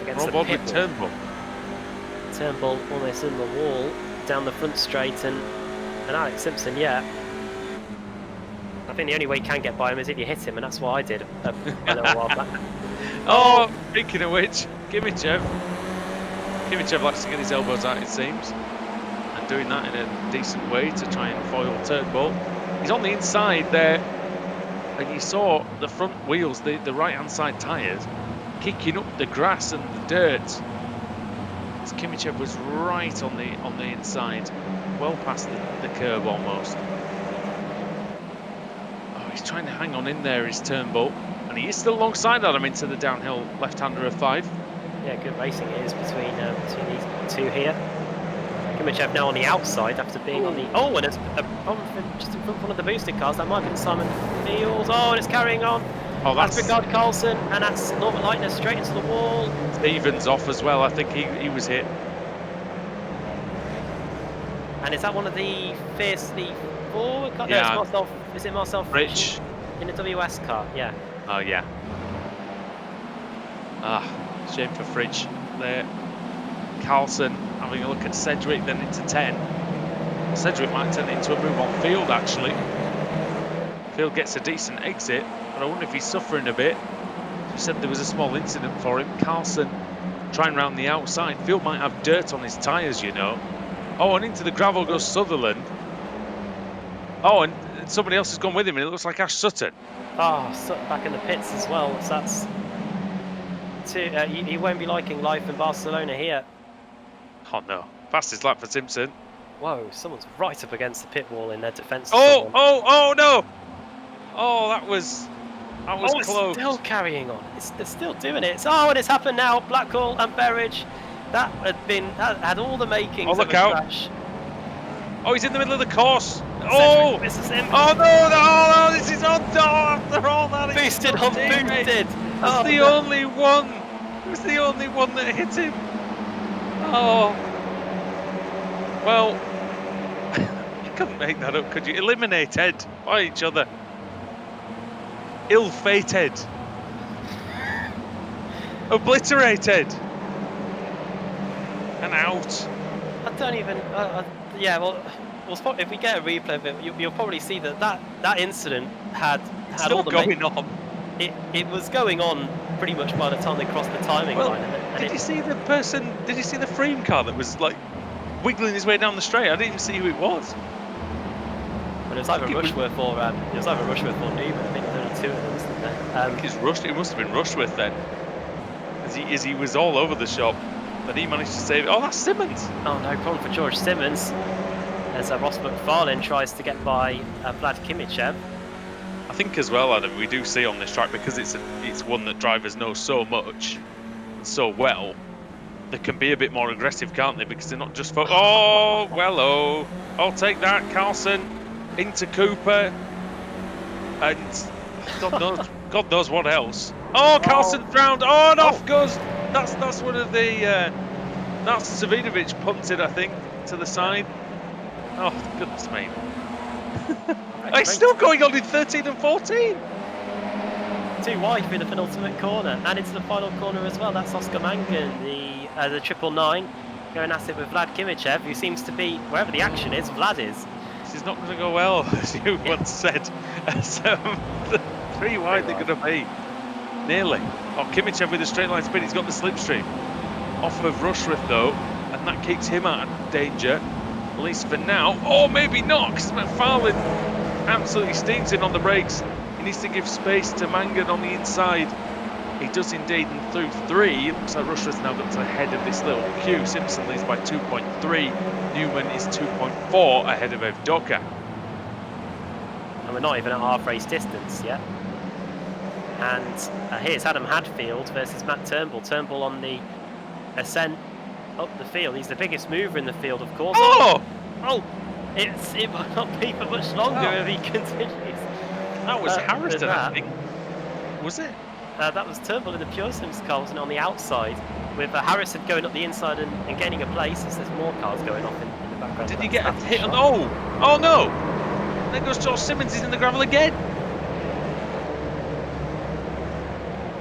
Against Rob with Turnbull. Turnbull almost in the wall, down the front straight, and Alex Simpson, yeah. I think the only way you can get by him is if you hit him, and that's what I did a little while back. Oh, speaking of which, Kimichev likes to get his elbows out, it seems, and doing that in a decent way to try and foil Turnbull. He's on the inside there, and you saw the front wheels, the right-hand side tyres, kicking up the grass and the dirt. As Kimichev was right on the inside, well past the curb almost. Oh, he's trying to hang on in there, is Turnbull, and he is still alongside Adam into the downhill left-hander of 5. Yeah, good racing it is between these two here. Kimichev now on the outside after being on the... Oh, and it's a problem just in front of one of the boosted cars. That might have been Simon Fields. Oh, and it's carrying on. Oh, that's Rickard Carlson, and that's Norman Leitner straight into the wall. Stevens off as well. I think he was hit. And is that one of the fiercely forward cars? Yeah. No, it's Marcel. Is it Marcel Rich in a WS car? Yeah. Oh yeah. Shame for Fridge there. Carlson having a look at Sedgwick, then into 10. Sedgwick might turn it into a move on Field actually. Field gets a decent exit, but I wonder if he's suffering a bit. You said there was a small incident for him. Carlson trying round the outside. Field might have dirt on his tyres, you know. Oh, and into the gravel goes Sutherland. Oh, and somebody else has gone with him, and it looks like Ash Sutton. Oh, Sutton back in the pits as well. So that's... he won't be liking life in Barcelona here. Oh no, fastest lap for Simpson. Whoa, someone's right up against the pit wall in their defence. Oh no! Oh, that was close. It's still carrying on. They're still doing it. And it's happened now. Blackwell and Berridge. That had all the makings of a crash. Oh, he's in the middle of the course. Oh! This is him. Oh no, this is on after all that. Boosted on boosted. That's the only one. It was the only one that hit him. Oh. Well, you couldn't make that up, could you? Eliminated by each other. Ill-fated. Obliterated. And out. I don't even... yeah, well, if we get a replay of it, you'll probably see that incident had all the... going on. It was going on pretty much by the time they crossed the timing line. Did you see the frame car that was like wiggling his way down the straight? I didn't even see who it was. But it was either Rushworth or Newman. I think there were two of them, wasn't there? I think it's Rush. It must have been Rushworth then, as he was all over the shop, but he managed to save it. Oh, that's Simmons. Oh, no problem for George Simmons. As Ross McFarlane tries to get by Vlad Kimichev. I think as well, Adam, we do see on this track, because it's one that drivers know so much and so well, they can be a bit more aggressive, can't they? Because they're not just I'll take that, Carlson into Cooper, and God knows what else. Oh, Carlson drowned. Oh, and off goes. That's one of the that's Savinovic punted, I think, to the side. Oh, goodness me. It's still going on in 13 and 14. Too wide through the penultimate corner and into the final corner as well. That's Oscar Mangan, the 999, going at it with Vlad Kimichev, who seems to be, wherever the action is, Vlad is. This is not going to go well, as you once said. Three wide they're going to be. Nearly. Oh, Kimichev with a straight line spin. He's got the slipstream. Off of Rushworth, though, and that keeps him out of danger, at least for now. Oh, maybe not, because McFarlane absolutely stinks in on the brakes. He needs to give space to Mangan on the inside. He does indeed, and through 3, it looks like Rushworth's now got to the head of this little queue. Simpson leads by 2.3. Newman is 2.4 ahead of Evdoka. And we're not even at half race distance yet. And here's Adam Hadfield versus Matt Turnbull. Turnbull on the ascent up the field. He's the biggest mover in the field, of course. Oh! It might not be for much longer if he continues. That was Harrison, I think. Was it? That was Turnbull in the Pure Sims car, wasn't it, on the outside, with Harrison going up the inside and gaining a place as there's more cars going off in the background. Did he get a hit on? Oh no! There goes George Simmons, he's in the gravel again.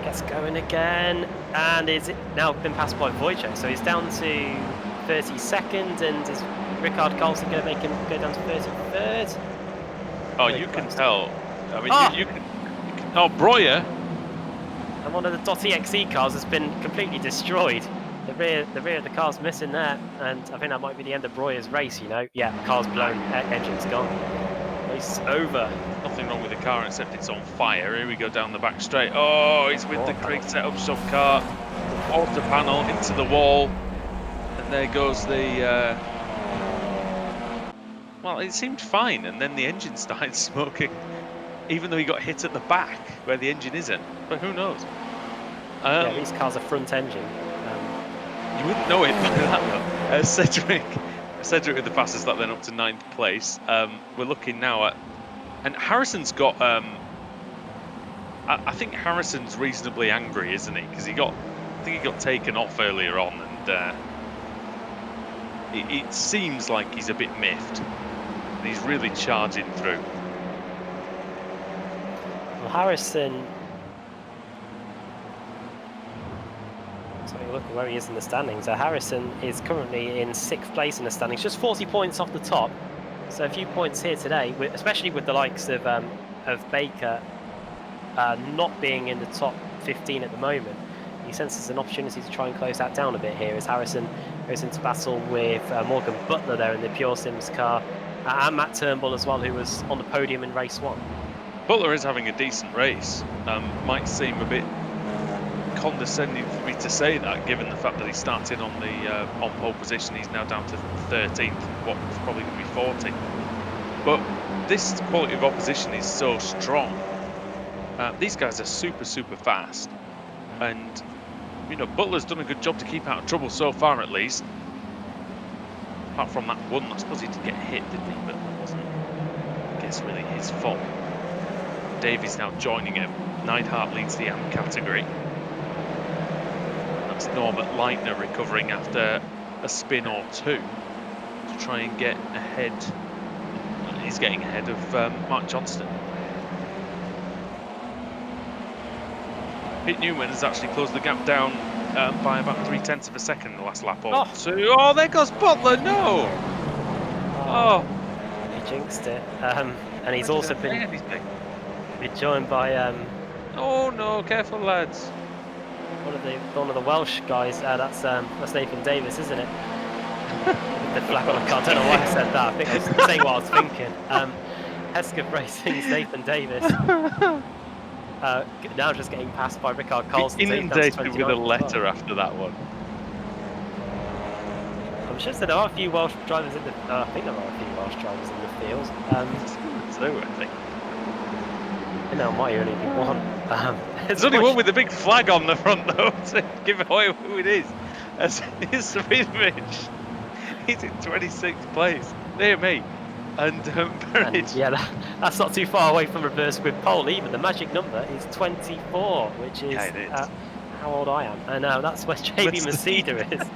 Gets going again, and is now been passed by Wojciech, so he's down to 32nd, and is Ricard Carlson going to make him go down to 33rd? Oh, you can tell. I mean, you can. Oh, Breuer. And one of the .exe cars has been completely destroyed. The rear of the car's missing there, and I think that might be the end of Breuer's race. You know, yeah, car's blown, engine's gone. Race over. Nothing wrong with the car except it's on fire. Here we go down the back straight. Oh, he's with the Craig setup subcar. Off the panel into the wall, and there goes the. Well, it seemed fine, and then the engine started smoking, even though he got hit at the back where the engine isn't. But who knows? Yeah, these cars are front engine. You wouldn't know it by that though. Cedric with the fastest lap, then up to 9th place. We're looking now at, and Harrison's got. I think Harrison's reasonably angry, isn't he? Because I think he got taken off earlier on, and it seems like he's a bit miffed. And he's really charging through. Well, Harrison. So look at where he is in the standings. Harrison is currently in 6th place in the standings, just 40 points off the top. So a few points here today, especially with the likes of Baker not being in the top 15 at the moment. He senses an opportunity to try and close that down a bit here as Harrison goes into battle with Morgan Butler there in the Pure Sims car, and Matt Turnbull as well, who was on the podium in race 1. Butler is having a decent race. Might seem a bit condescending for me to say that, given the fact that he started on the on pole position. He's now down to 13th, what was probably going to be 40. But this quality of opposition is so strong. These guys are super fast, and you know, Butler's done a good job to keep out of trouble so far, at least. Apart from that one, I suppose he did get hit, didn't he? But that wasn't, I guess, really his fault. Davies now joining him. Neidhart leads the AM category. That's Norbert Leitner recovering after a spin or two to try and get ahead. He's getting ahead of Mark Johnston. Pete Newman has actually closed the gap down by about 0.3 of a second in the last lap or two. Oh, there goes Butler, no! Oh. He jinxed it. And he's also been joined by... oh no, careful lads. One of the Welsh guys, that's Nathan Davis, isn't it? With the flag on the car. I don't know why I said that. I think I was saying what I was thinking. Hesketh Racing's Nathan Davis. Now just getting passed by Ricard Carlson. Inundated with a letter after that one. I'm sure there are a few Welsh drivers in the. I think there are a few Welsh drivers in the field. I think. And there might only be one. There's only one with a big flag on the front though to give away who it is. It's Savinovic. He's in 26th place. Near me. And yeah, that's not too far away from reverse with pole either. The magic number is 24, which is how old I am. And that's where JB Masida is.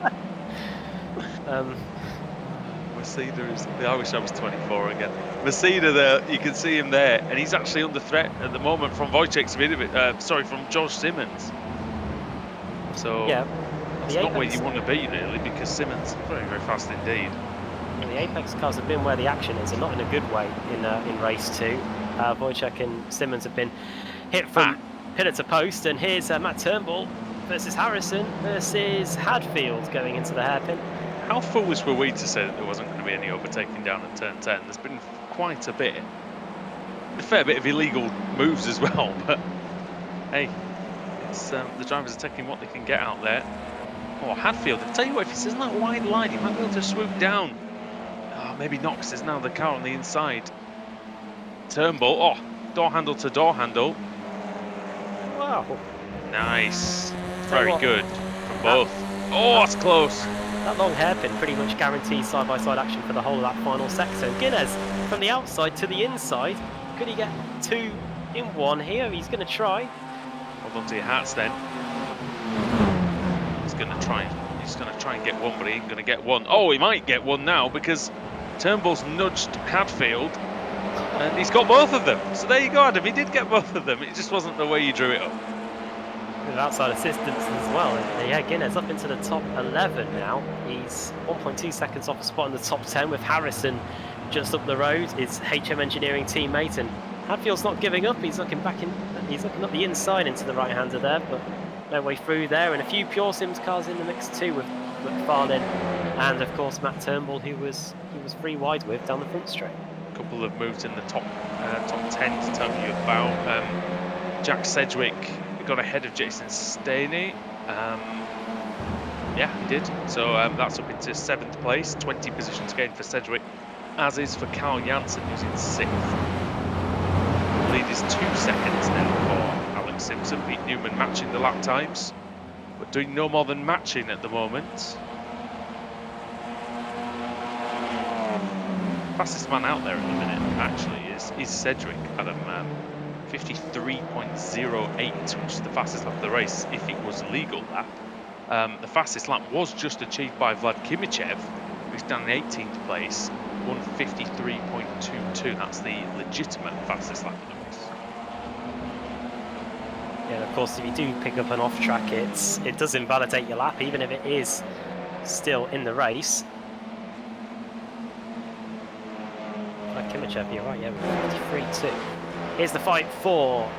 We're Masida is. I wish I was 24 again. Masida there, you can see him there, and he's actually under threat at the moment from Wojciech Svidovic. Sorry, from George Simmons. So Yeah, it's not where you want to be really, because Simmons is very, very fast indeed. Well, the Apex cars have been where the action is, and not in a good way in race 2. Wojciech and Simmons have been hit from pillar to post, and here's Matt Turnbull versus Harrison versus Hadfield going into the hairpin. How foolish were we to say that there wasn't going to be any overtaking down at turn 10? There's been quite a bit. A fair bit of illegal moves as well, but hey, it's the drivers are taking what they can get out there. Oh, Hadfield, I'll tell you what, if he's in that wide line, he might be able to swoop down. Oh, maybe not, because there's now the car on the inside. Turnbull, oh, door handle to door handle. Wow. Nice. Very good from both. Oh, that's close. That long hairpin pretty much guarantees side-by-side action for the whole of that final sector. Guinness from the outside to the inside. Could he get 2 in 1 here? He's going to try. Hold on to your hats then. He's going to try and get one, but he ain't going to get one. Oh, he might get one now because Turnbull's nudged Hadfield and he's got both of them. So there you go, Adam. He did get both of them. It just wasn't the way you drew it up. With outside assistance as well. And yeah, Guinness up into the top 11 now. He's 1.2 seconds off a spot in the top 10 with Harrison just up the road. His HM Engineering teammate, and Hadfield's not giving up. He's looking back in. He's looking up the inside into the right-hander there, but no way through there. And a few Pure Sims cars in the mix too with McFarlane and of course Matt Turnbull, who was 3 wide with down the front straight. A couple of moves in the top 10 to tell you about. Jack Sedgwick got ahead of Jason Staney. Yeah, he did. So that's up into 7th place, 20 positions gained for Sedgwick, as is for Carl Janssen, who's in 6th. The lead is 2 seconds now for Alex Simpson. Pete Newman matching the lap times, but doing no more than matching at the moment. Fastest man out there at the minute, actually, is Sedgwick, Adam. 53.08, which is the fastest lap of the race if it was a legal lap. The fastest lap was just achieved by Vlad Kimichev, who's down in 18th place, 153.22. That's the legitimate fastest lap of the race. Yeah, and of course, if you do pick up an off track, it does invalidate your lap, even if it is still in the race. Vlad Kimichev, you're right, yeah, 53.2. Here's the fight for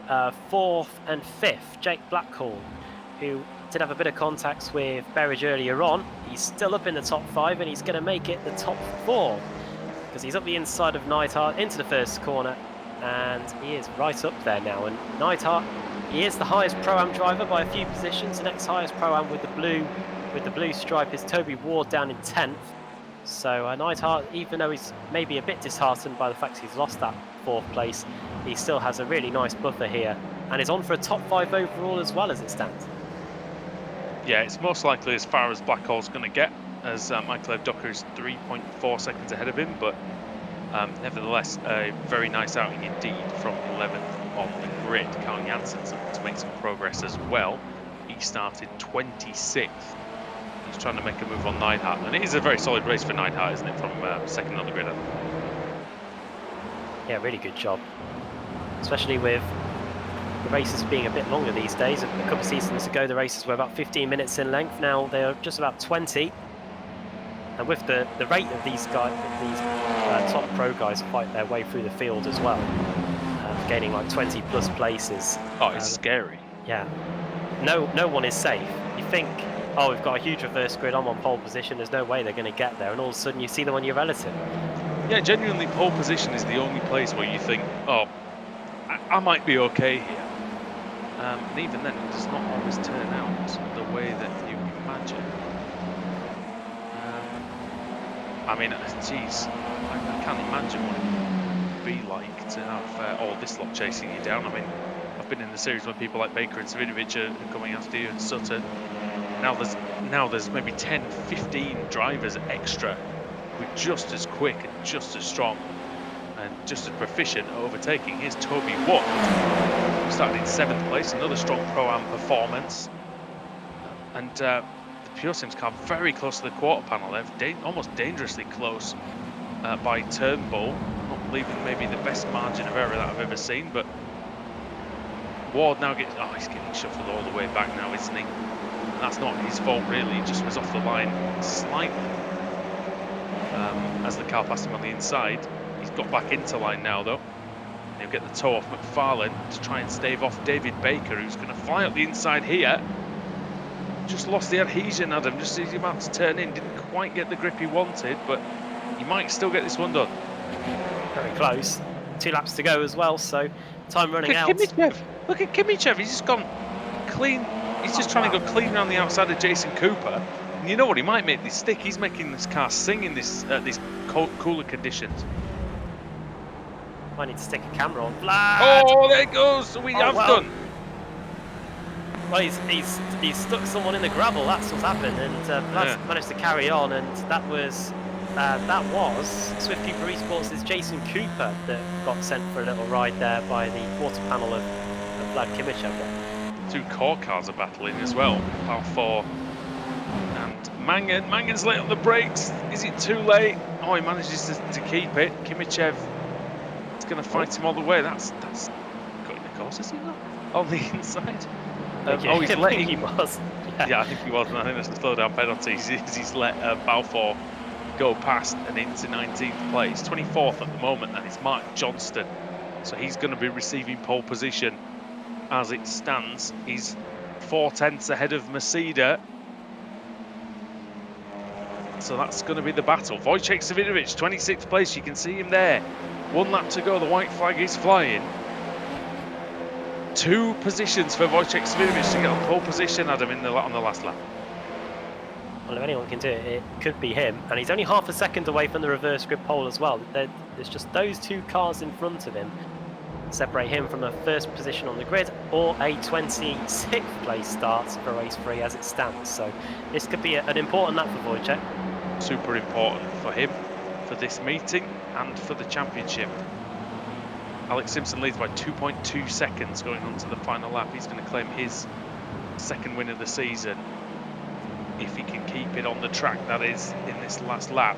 4th and 5th. Jake Blackhall, who did have a bit of contacts with Berridge earlier on. He's still up in the top 5 and he's going to make it the top 4 because he's up the inside of Neidhart into the first corner and he is right up there now. And Neidhart, he is the highest Pro-Am driver by a few positions. The next highest Pro-Am with the blue stripe is Toby Ward down in 10th. So Neidhart, even though he's maybe a bit disheartened by the fact he's lost that 4th place, he still has a really nice buffer here and is on for a top 5 overall as well as it stands. Yeah, it's most likely as far as Blackhall's going to get, as Michael Evdocker is 3.4 seconds ahead of him, but nevertheless, a very nice outing indeed from 11th on the grid. Carl Jansen's to make some progress as well. He started 26th. He's trying to make a move on Neidhart, and it is a very solid race for Neidhart, isn't it, from 2nd on the grid? Yeah, really good job, especially with the races being a bit longer these days. A couple of seasons ago, the races were about 15 minutes in length. Now they are just about 20. And with the rate of these guys, top pro guys fight their way through the field as well, gaining like 20 plus places. Oh, it's scary. Yeah, no one is safe. You think, oh, we've got a huge reverse grid, I'm on pole position, there's no way they're going to get there, and all of a sudden you see them on your relative. Yeah, genuinely, pole position is the only place where you think, oh, I might be okay here. And even then, it does not always turn out the way that you imagine. I mean, geez, I can't imagine what it would be like to have all this lot chasing you down. I mean, I've been in the series when people like Baker and Svidovic are coming after you, and Sutter. Now there's maybe 10, 15 drivers extra who are just as quick and just as strong and just as proficient at overtaking. Here's Toby Wood, started in 7th place, another strong Pro-Am performance. And the Pure Sim's car very close to the quarter panel there, almost dangerously close by Turnbull. Not leaving maybe the best margin of error that I've ever seen, but Ward now gets, he's getting shuffled all the way back now, isn't he? And that's not his fault really, he just was off the line slightly as the car passed him on the inside. He's got back into line now though. And he'll get the toe off McFarlane to try and stave off David Baker, who's going to fly up the inside here. Just lost the adhesion, Adam, just as he's about to turn in. Didn't quite get the grip he wanted, but he might still get this one done. Very close. 2 laps to go as well, so time running out. Look at Kimichev, he's just gone clean. He's just trying to go clean around the outside of Jason Cooper. And you know what, he might make this stick. He's making this car sing in these cooler conditions. I need to stick a camera on Vlad. Oh, there it goes. We have done. Well, he's stuck someone in the gravel. That's what's happened, and Vlad's managed to carry on. And that was Swift Cooper Esports' Jason Cooper that got sent for a little ride there by the quarter panel of Vlad Kimichev. 2 core cars are battling as well. Par 4 and Mangan. Mangan's late on the brakes. Is it too late? Oh, he manages to keep it. Kimichev is going to fight him all the way. That's cutting the course, is he not? On the inside. He's letting. He was. Yeah, I think he was. And I think that's the slow down penalty. He's let Balfour go past and into 19th place. 24th at the moment, and it's Mark Johnston. So he's going to be receiving pole position as it stands. He's 4/10 ahead of Masida. So that's going to be the battle. Wojciech Savinovic, 26th place. You can see him there. 1 lap to go. The white flag is flying. 2 positions for Wojciech Savinovic to get on pole position, Adam, on the last lap. Well, if anyone can do it, it could be him. And he's only half a second away from the reverse grid pole as well. There's just those 2 cars in front of him separate him from a first position on the grid or a 26th place start for race 3 as it stands. So this could be an important lap for Wojciech. Super important for him, for this meeting and for the championship. Alex Simpson leads by 2.2 seconds going on to the final lap. He's going to claim his 2nd win of the season if he can keep it on the track, that is, in this last lap.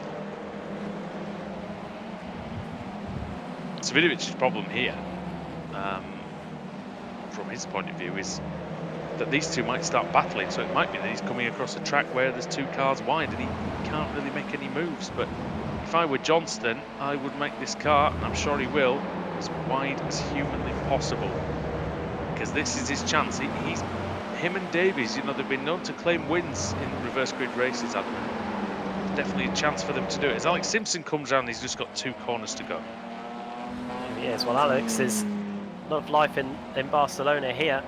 Savidovic's problem here, from his point of view, is that these 2 might start battling, so it might be that he's coming across a track where there's 2 cars wide and he can't really make any moves. But if I were Johnston, I would make this car, and I'm sure he will, as wide as humanly possible, because this is his chance. Him and Davies, you know, they've been known to claim wins in reverse grid races, Adam. Definitely a chance for them to do it. As Alex Simpson comes round, he's just got 2 corners to go. He is. Well, Alex is a lot of life in Barcelona here,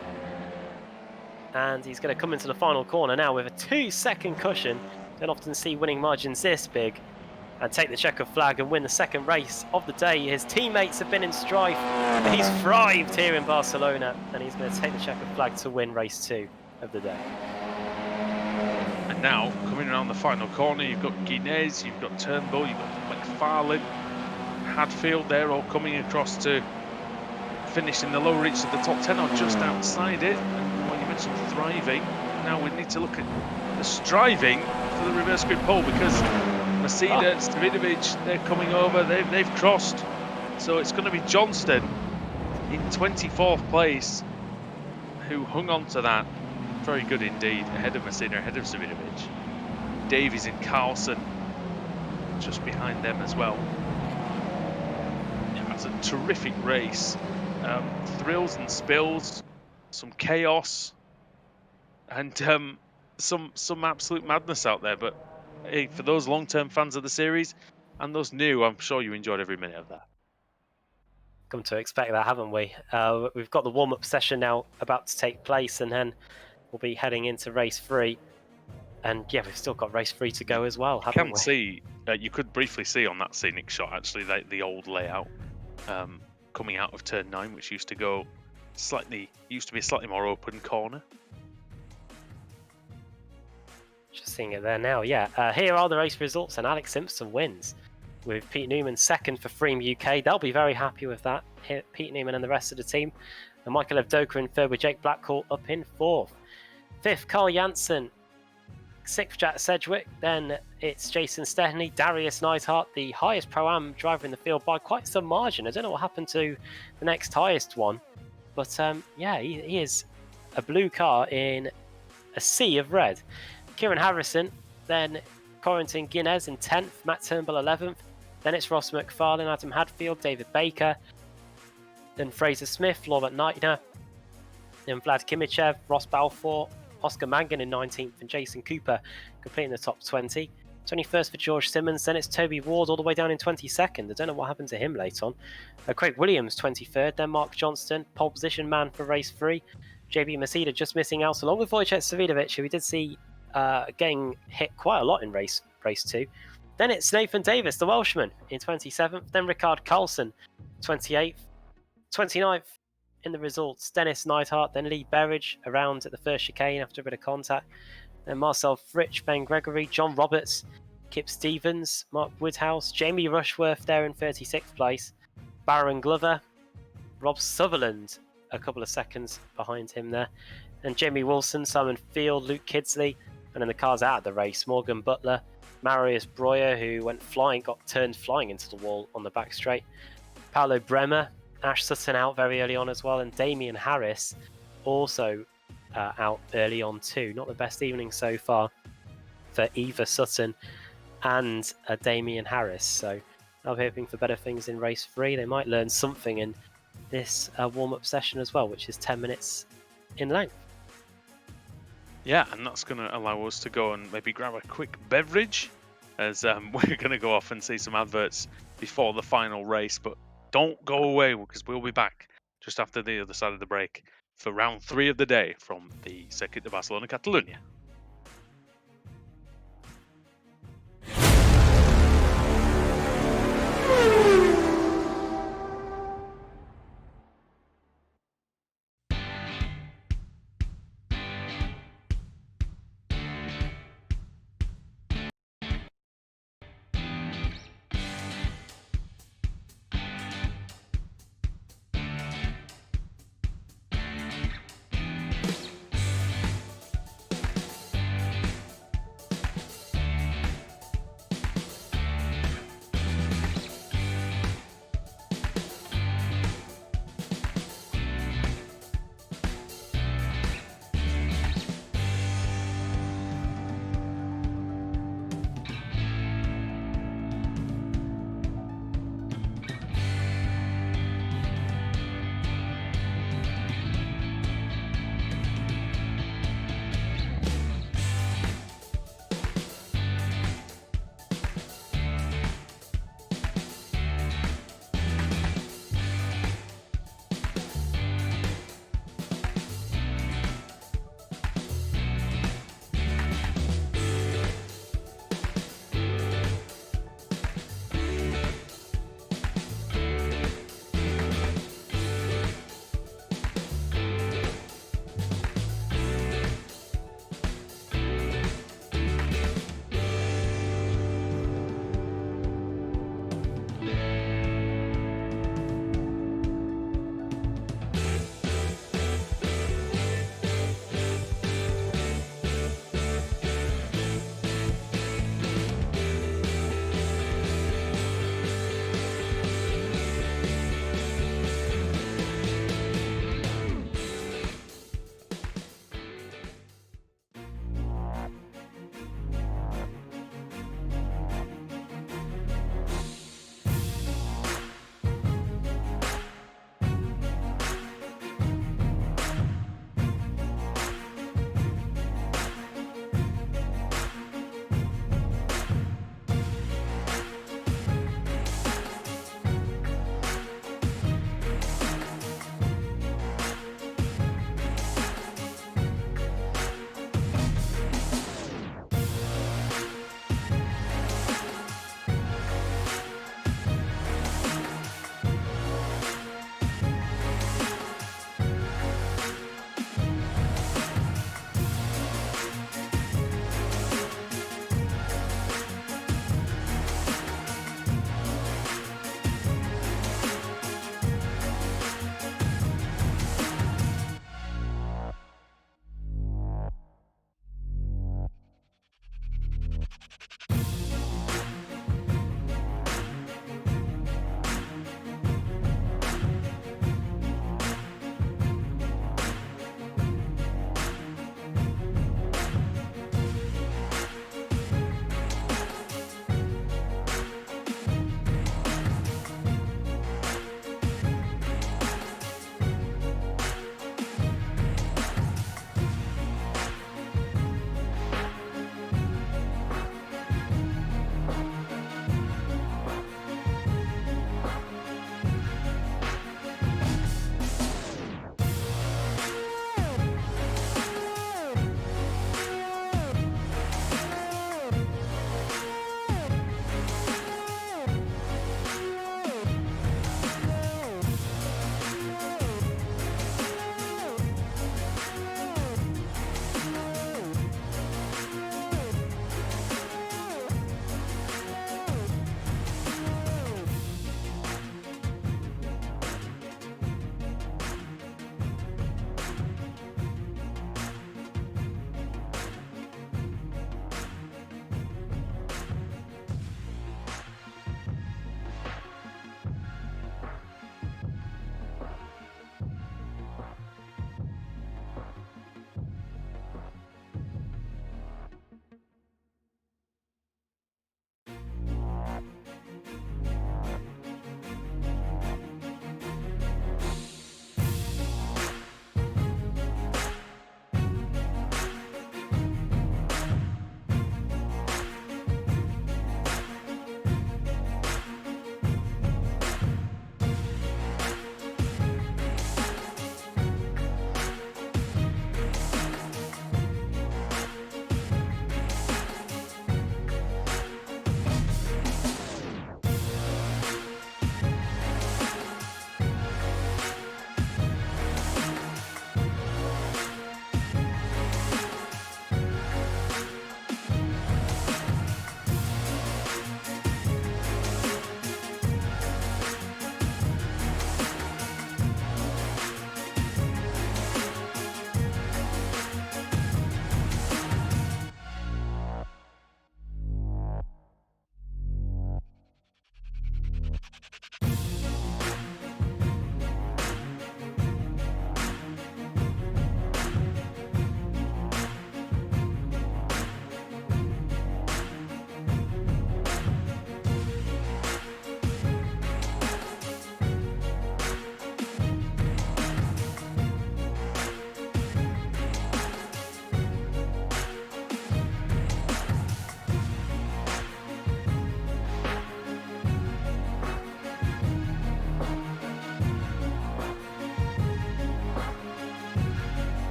and he's going to come into the final corner now with a 2-second cushion. Don't often see winning margins this big, and take the checker flag and win the 2nd race of the day. His teammates have been in strife, but he's thrived here in Barcelona, and he's going to take the checker flag to win race 2 of the day. And now, coming around the final corner, you've got Guinness, you've got Turnbull, you've got McFarlane, Hadfield there, all coming across to finish in the low reach of the top 10 or just outside it. And when you mentioned thriving, now we need to look at the striving for the reverse grid pole, because Masida, Savinovic, they're coming over, they've crossed. So it's going to be Johnston in 24th place who hung on to that. Very good indeed, ahead of Masida, ahead of Savinovic. Davies and Carlson just behind them as well. That's a terrific race. Thrills and spills, some chaos, and some absolute madness out there. But hey, for those long-term fans of the series and those new, I'm sure you enjoyed every minute of that. Come to expect that, haven't we? We've got the warm-up session now about to take place, and then we'll be heading into race 3. And yeah, we've still got race 3 to go as well, haven't we? You could briefly see on that scenic shot, actually, the old layout coming out of turn 9, which used to be a slightly more open corner. Just seeing it there now, yeah. Here are the race results, and Alex Simpson wins with Pete Newman 2nd for Freem UK. They'll be very happy with that, Pete Newman and the rest of the team. And Michael Evdoka in 3rd with Jake Blackhall up in 4th. 5th, Carl Janssen. 6th Jack Sedgwick, then it's Jason Stehny, Darius Neidhart, the highest Pro-Am driver in the field by quite some margin. I don't know what happened to the next highest one, but yeah, he is a blue car in a sea of red. Kieran Harrison, then Corentin Guinness in 10th, Matt Turnbull 11th, then it's Ross McFarlane, Adam Hadfield, David Baker, then Fraser Smith, Laurent Neitner, then Vlad Kimichev, Ross Balfour, Oscar Mangan in 19th, and Jason Cooper completing the top 20. 21st for George Simmons, then it's Toby Ward all the way down in 22nd. I don't know what happened to him late on. Craig Williams 23rd, then Mark Johnston, pole position man for race 3. JB Masida just missing out along with Wojciech Savidovic, who we did see getting hit quite a lot in race 2. Then it's Nathan Davis, the Welshman, in 27th, then Ricard Carlson 28th, 29th in the results, Dennis Neidhart, then Lee Berridge around at the first chicane after a bit of contact, then Marcel Fritsch, Ben Gregory, John Roberts, Kip Stevens, Mark Woodhouse, Jamie Rushworth there in 36th place, Baron Glover, Rob Sutherland a couple of seconds behind him there, and Jamie Wilson, Simon Field, Luke Kidsley, and then the cars out of the race, Morgan Butler, Marius Breuer, who got turned flying into the wall on the back straight, Paolo Bremer, Ash Sutton out very early on as well, and Damian Harris also out early on too. Not the best evening so far for Eva Sutton and Damian Harris, so I'm hoping for better things in race 3. They might learn something in this warm-up session as well, which is 10 minutes in length. Yeah, and that's going to allow us to go and maybe grab a quick beverage, as we're going to go off and see some adverts before the final race. But don't go away, because we'll be back just after the other side of the break for round 3 of the day from the Circuit de Barcelona, Catalunya.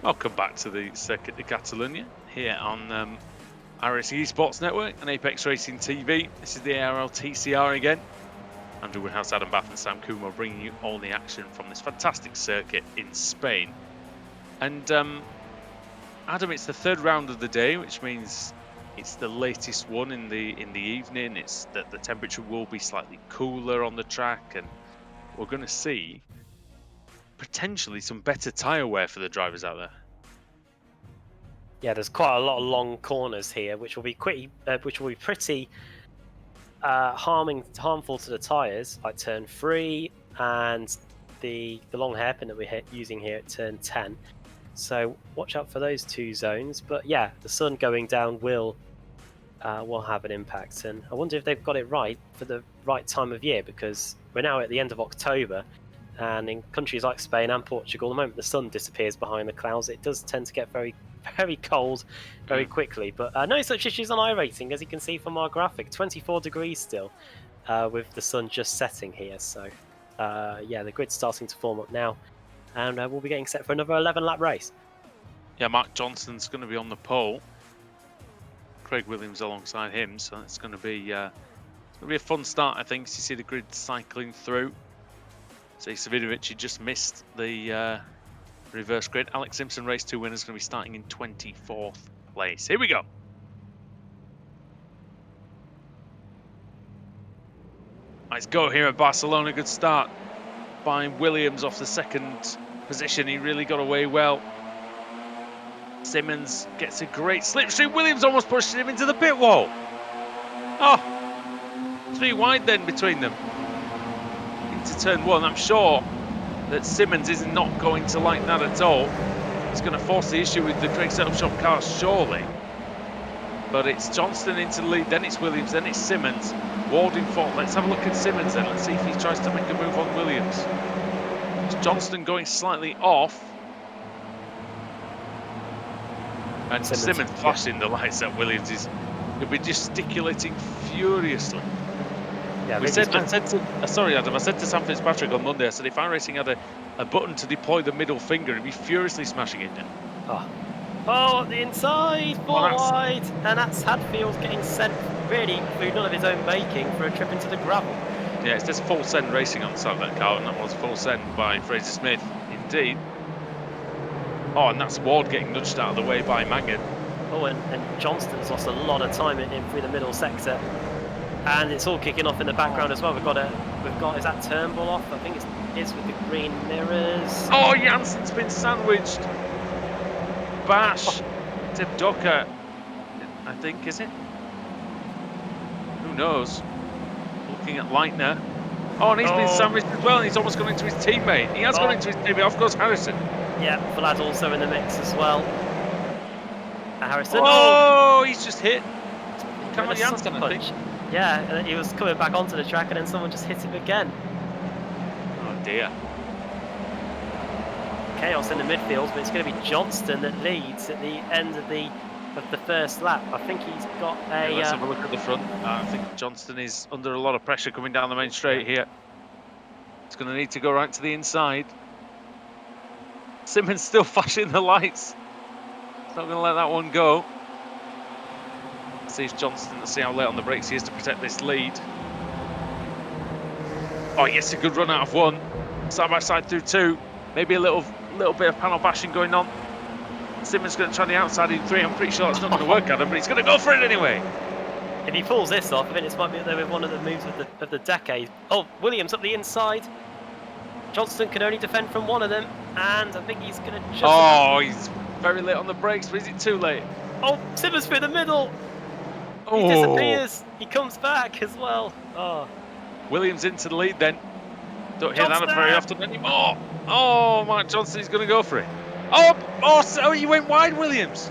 Welcome back to the Circuit de Catalunya here on iRacing Esports Network and Apex Racing TV. This is the ARLTC again. Andrew Woodhouse, Adam Bath and Sam Kumo bringing you all the action from this fantastic circuit in Spain. And Adam, it's the third round of the day, which means it's the latest one in the evening. It's that the temperature will be slightly cooler on the track, and we're going to see potentially some better tyre wear for the drivers out there. Yeah, there's quite a lot of long corners here, which will be pretty harmful to the tyres, like turn 3 and the long hairpin that we're using here at turn 10. So watch out for those two zones. But yeah, the sun going down will have an impact, and I wonder if they've got it right for the right time of year, because we're now at the end of October, and in countries like Spain and Portugal, the moment the sun disappears behind the clouds, it does tend to get very, very cold very quickly. But no such issues on iRacing, as you can see from our graphic. 24 degrees still, with the sun just setting here. So yeah, the grid's starting to form up now, and we'll be getting set for another 11-lap race. Yeah, Mark Johnston's going to be on the pole. Craig Williams alongside him, so it's going to be a fun start, I think. So you see the grid cycling through. So Savinovic, he just missed the reverse grid. Alex Simpson, race 2 winner, is going to be starting in 24th place. Here we go. Nice go here at Barcelona. Good start by Williams off the second position. He really got away well. Simmons gets a great slipstream. Williams almost pushed him into the pit wall. Oh, 3 wide then between them. Into turn 1. I'm sure that Simmons is not going to like that at all. He's going to force the issue with the Craig Setup Shop car, surely. But it's Johnston into the lead, then it's Williams, then it's Simmons. Ward in fault. Let's have a look at Simmons then. Let's see if he tries to make a move on Williams. It's Johnston going slightly off. And Simmons flashing the lights at Williams. He'll be gesticulating furiously. Yeah, I said to Sam Fitzpatrick on Monday, I said if iRacing had a button to deploy the middle finger, he'd be furiously smashing it down. Oh, the inside, 4 wide, and that's Hadfield getting sent really through none of his own making for a trip into the gravel. Yeah, it's just full send racing on the side of that car, and that was full send by Fraser Smith, indeed. Oh, and that's Ward getting nudged out of the way by Mangan. Oh, and Johnston's lost a lot of time in through the middle sector. And it's all kicking off in the background as well. We've got is that Turnbull off? I think it's with the green mirrors. Oh, Jansen's been sandwiched. Bash to Docker, I think, is it? Who knows? Looking at Leitner. Oh, and he's been sandwiched as well, and he's almost gone into his teammate. He has gone into his teammate. Off goes Harrison. Yeah, Vlad also in the mix as well. Harrison. Oh, he's just hit. Cameron Jansen, I think. Yeah, and he was coming back onto the track, and then someone just hit him again. Oh dear. Chaos in the midfield, but it's going to be Johnston that leads at the end of the first lap. I think he's got a. Yeah, let's have a look at the front. I think Johnston is under a lot of pressure coming down the main straight here. He's going to need to go right to the inside. Simmons still flashing the lights. He's not going to let that one go. Sees Johnston to see how late on the brakes he is to protect this lead. Oh yes, a good run out of 1. Side by side through 2. Maybe a little bit of panel bashing going on. Simmons going to try the outside in 3. I'm pretty sure that's not going to work, Adam, but he's going to go for it anyway. If he pulls this off, I think this might be there with one of the moves of the decade. Oh, Williams up the inside. Johnston can only defend from one of them, and I think he's going to just... Oh, he's very late on the brakes, but is it too late? Oh, Simmons through the middle. He disappears. He comes back as well. Oh. Williams into the lead then. Don't hear that very often anymore. Oh, Mark Johnston is going to go for it. Oh, he went wide, Williams.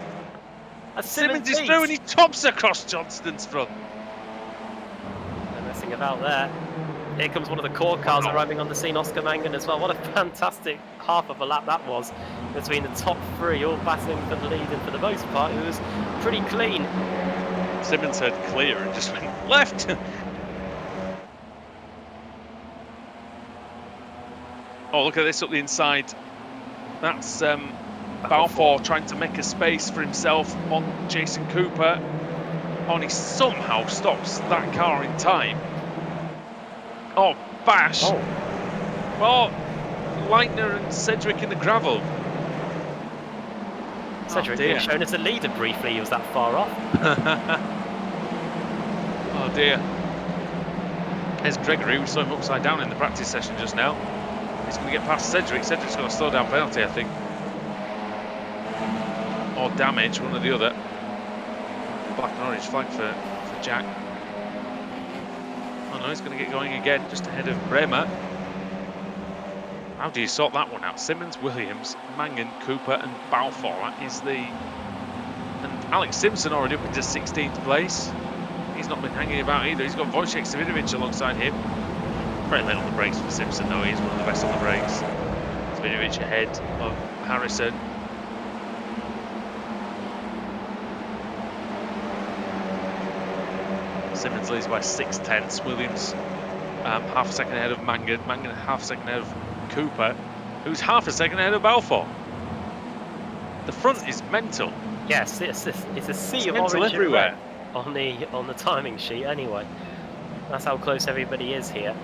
Simmons is through and he tops across Johnston's front. No messing about there. Here comes one of the core cars arriving on the scene, Oscar Mangan as well. What a fantastic half of a lap that was between the top 3, all battling for the lead, and for the most part, it was pretty clean. Simmons heard clear and just went left. Oh, look at this up the inside. That's Balfour trying to make a space for himself on Jason Cooper. Oh, and he somehow stops that car in time. Oh, bash. Oh. Well, Leitner and Cedric in the gravel. Cedric dear. being shown as a leader briefly, he was that far off. Oh dear. There's Gregory, we saw him upside down in the practice session just now. He's going to get past Cedric. Cedric's got a slow down penalty, I think. Or damage, one or the other. Black and orange flag for Jack. Oh no, he's going to get going again, just ahead of Bremer. How do you sort that one out? Simmons, Williams, Mangan, Cooper and Balfour. That is the... And Alex Simpson already up into 16th place. He's not been hanging about either. He's got Wojciech Savidovic alongside him. Very late on the brakes for Simpson though. He's one of the best on the brakes. Savidovic ahead of Harrison. Simmons leads by 6/10. Williams half a second ahead of Mangan. Mangan half a second ahead of Cooper, who's half a second ahead of Balfour. The front is mental. Yes, it's a sea of mental orange everywhere and red on the timing sheet. Anyway, that's how close everybody is here.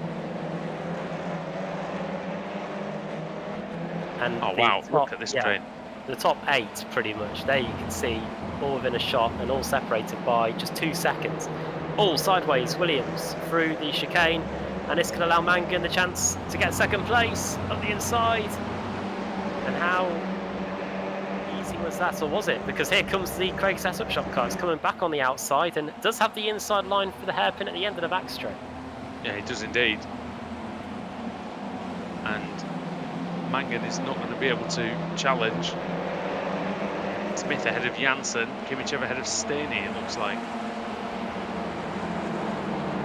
And oh wow! Look at this train. The top 8, pretty much. There you can see all within a shot and all separated by just 2 seconds. All sideways. Williams through the chicane. And this can allow Mangan the chance to get second place up the inside. And how easy was that, or was it? Because here comes the Craig setup shop car. It's coming back on the outside and it does have the inside line for the hairpin at the end of the back straight. Yeah, it does indeed. And Mangan is not going to be able to challenge. Smith ahead of Janssen. Kimichev ahead of Staney, it looks like.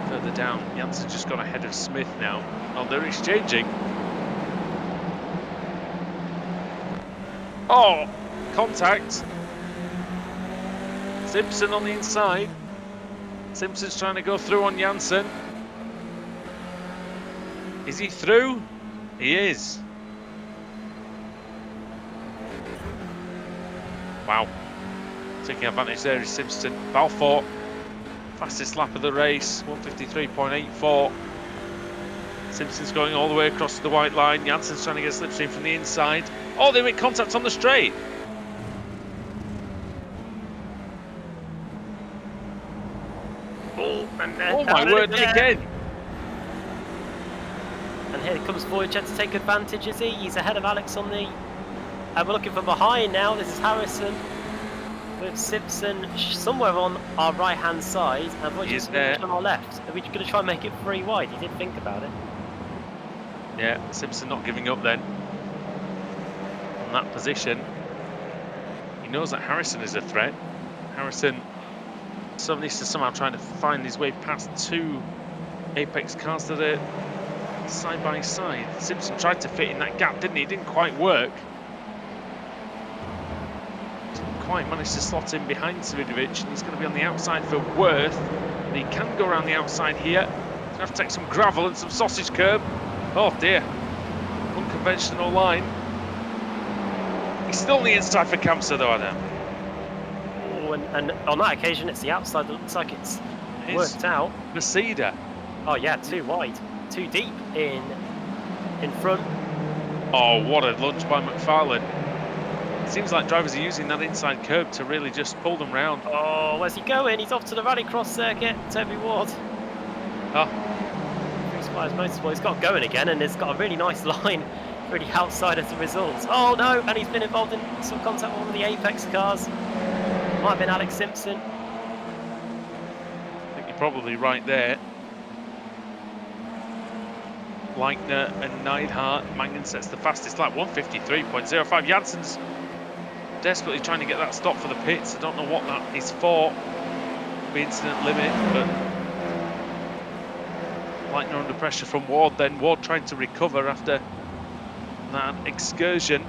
Further down, Janssen just got ahead of Smith now. Oh, they're exchanging. Oh, contact. Simpson on the inside. Simpson's trying to go through on Janssen. Is he through? He is. Wow. Taking advantage there is Simpson. Balfour. Fastest lap of the race, 1:53.84. Simpson's going all the way across the white line. Janssen's trying to get slipstream from the inside. Oh, they make contact on the straight. Oh, and oh my word, and again. And here comes Wojciech to take advantage, is he? He's ahead of Alex on the... And we're looking from behind now. This is Harrison with Simpson somewhere on our right-hand side, and Wojciech on our left. Are we going to try and make it 3 wide? He did think about it. Yeah, Simpson not giving up then. On that position. He knows that Harrison is a threat. Harrison needs to somehow trying to find his way past 2 Apex cars that are side by side. Simpson tried to fit in that gap, didn't he? It didn't quite work. Quite managed to slot in behind Savidovic, and he's going to be on the outside for Worth. And he can go around the outside here. He's going to have to take some gravel and some sausage curb. Oh dear, unconventional line. He's still on the inside for Kamsa though, Adam. Oh, and on that occasion it's the outside that looks like it's worked out. Masida. Oh yeah, 2 wide, 2 deep in front. Oh, what a lunge by McFarlane. Seems like drivers are using that inside curb to really just pull them round. Oh, where's he going? He's off to the Rallycross circuit, Toby Ward. Oh. Free Spires Motorsport. He's got going again, and it's got a really nice line really outside as a result. Oh no, and he's been involved in some contact with one of the Apex cars. Might have been Alex Simpson. I think you're probably right there. Leitner and Neidhart. Mangan sets the fastest lap, 1:53.05. Janssen's desperately trying to get that stop for the pits. I don't know what that is for. The incident limit, but Leitner under pressure from Ward. Then Ward trying to recover after that excursion.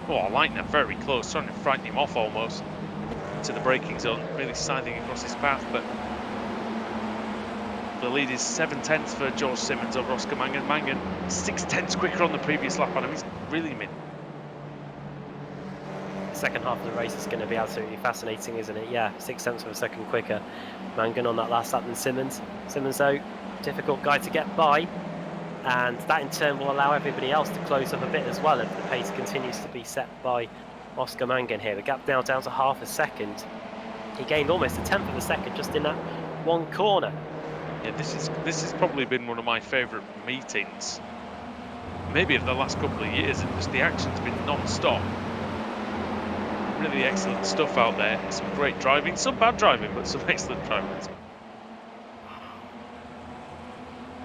Oh, Leitner very close, trying to frighten him off almost to the braking zone, really scything across his path. But the lead is 7/10 for George Simmons over Oscar Mangan. Mangan 6/10 quicker on the previous lap on him. He's really second half of the race is going to be absolutely fascinating, isn't it? Yeah, 6/10 of a second quicker. Mangan on that last lap than Simmons. Simmons, though, difficult guy to get by. And that in turn will allow everybody else to close up a bit as well if the pace continues to be set by Oscar Mangan here. The gap now down to half a second. He gained almost a tenth of a second just in that one corner. Yeah, this has probably been one of my favourite meetings, maybe of the last couple of years, and just the action's been non-stop. Really excellent stuff out there. Some great driving, some bad driving, but some excellent driving.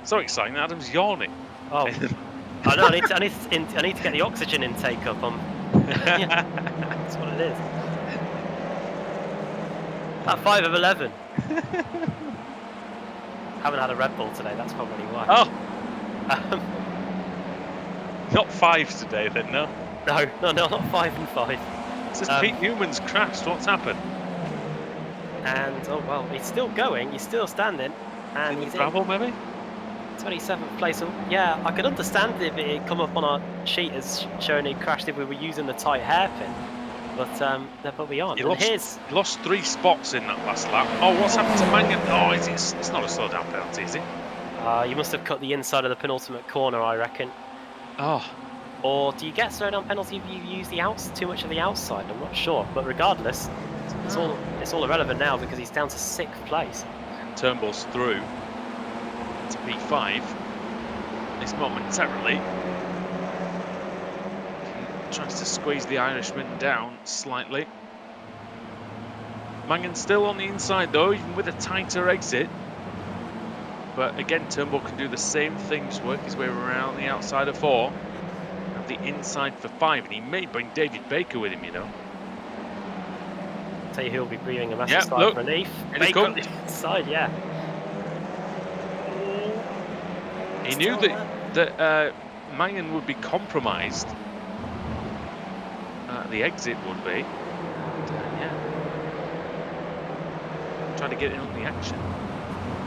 So exciting, Adam's yawning. Oh, I know. I need to get the oxygen intake up. Yeah, that's what it is. That 5 of 11. Haven't had a Red Bull today. That's probably why. Oh, not 5 today then, no. No, not 5 and 5. It says Pete Newman's crashed. What's happened? And oh well, he's still going. He's still standing, and he's gravel maybe. 27th place. So, yeah, I could understand if it had come up on our sheet as showing he crashed if we were using the tight hairpin, but we aren't. He lost 3 spots in that last lap. Oh, what's happened to Mangan? Oh, it's not a slow down penalty, is it? You must have cut the inside of the penultimate corner, I reckon. Oh. Or do you get slow down penalty if you use too much of the outside? I'm not sure, but regardless, it's all irrelevant now because he's down to 6th place. Turnbull's through to P5. At least momentarily. Tries to squeeze the Irishman down slightly. Mangan still on the inside though, even with a tighter exit. But again, Turnbull can do the same things, work his way around the outside of 4. Have the inside for 5, and he may bring David Baker with him, you know. Tell you who'll be breathing a massive sigh of relief. Baker on the inside, yeah. He knew that Mangan would be compromised. The exit would be. And, yeah. Trying to get in on the action.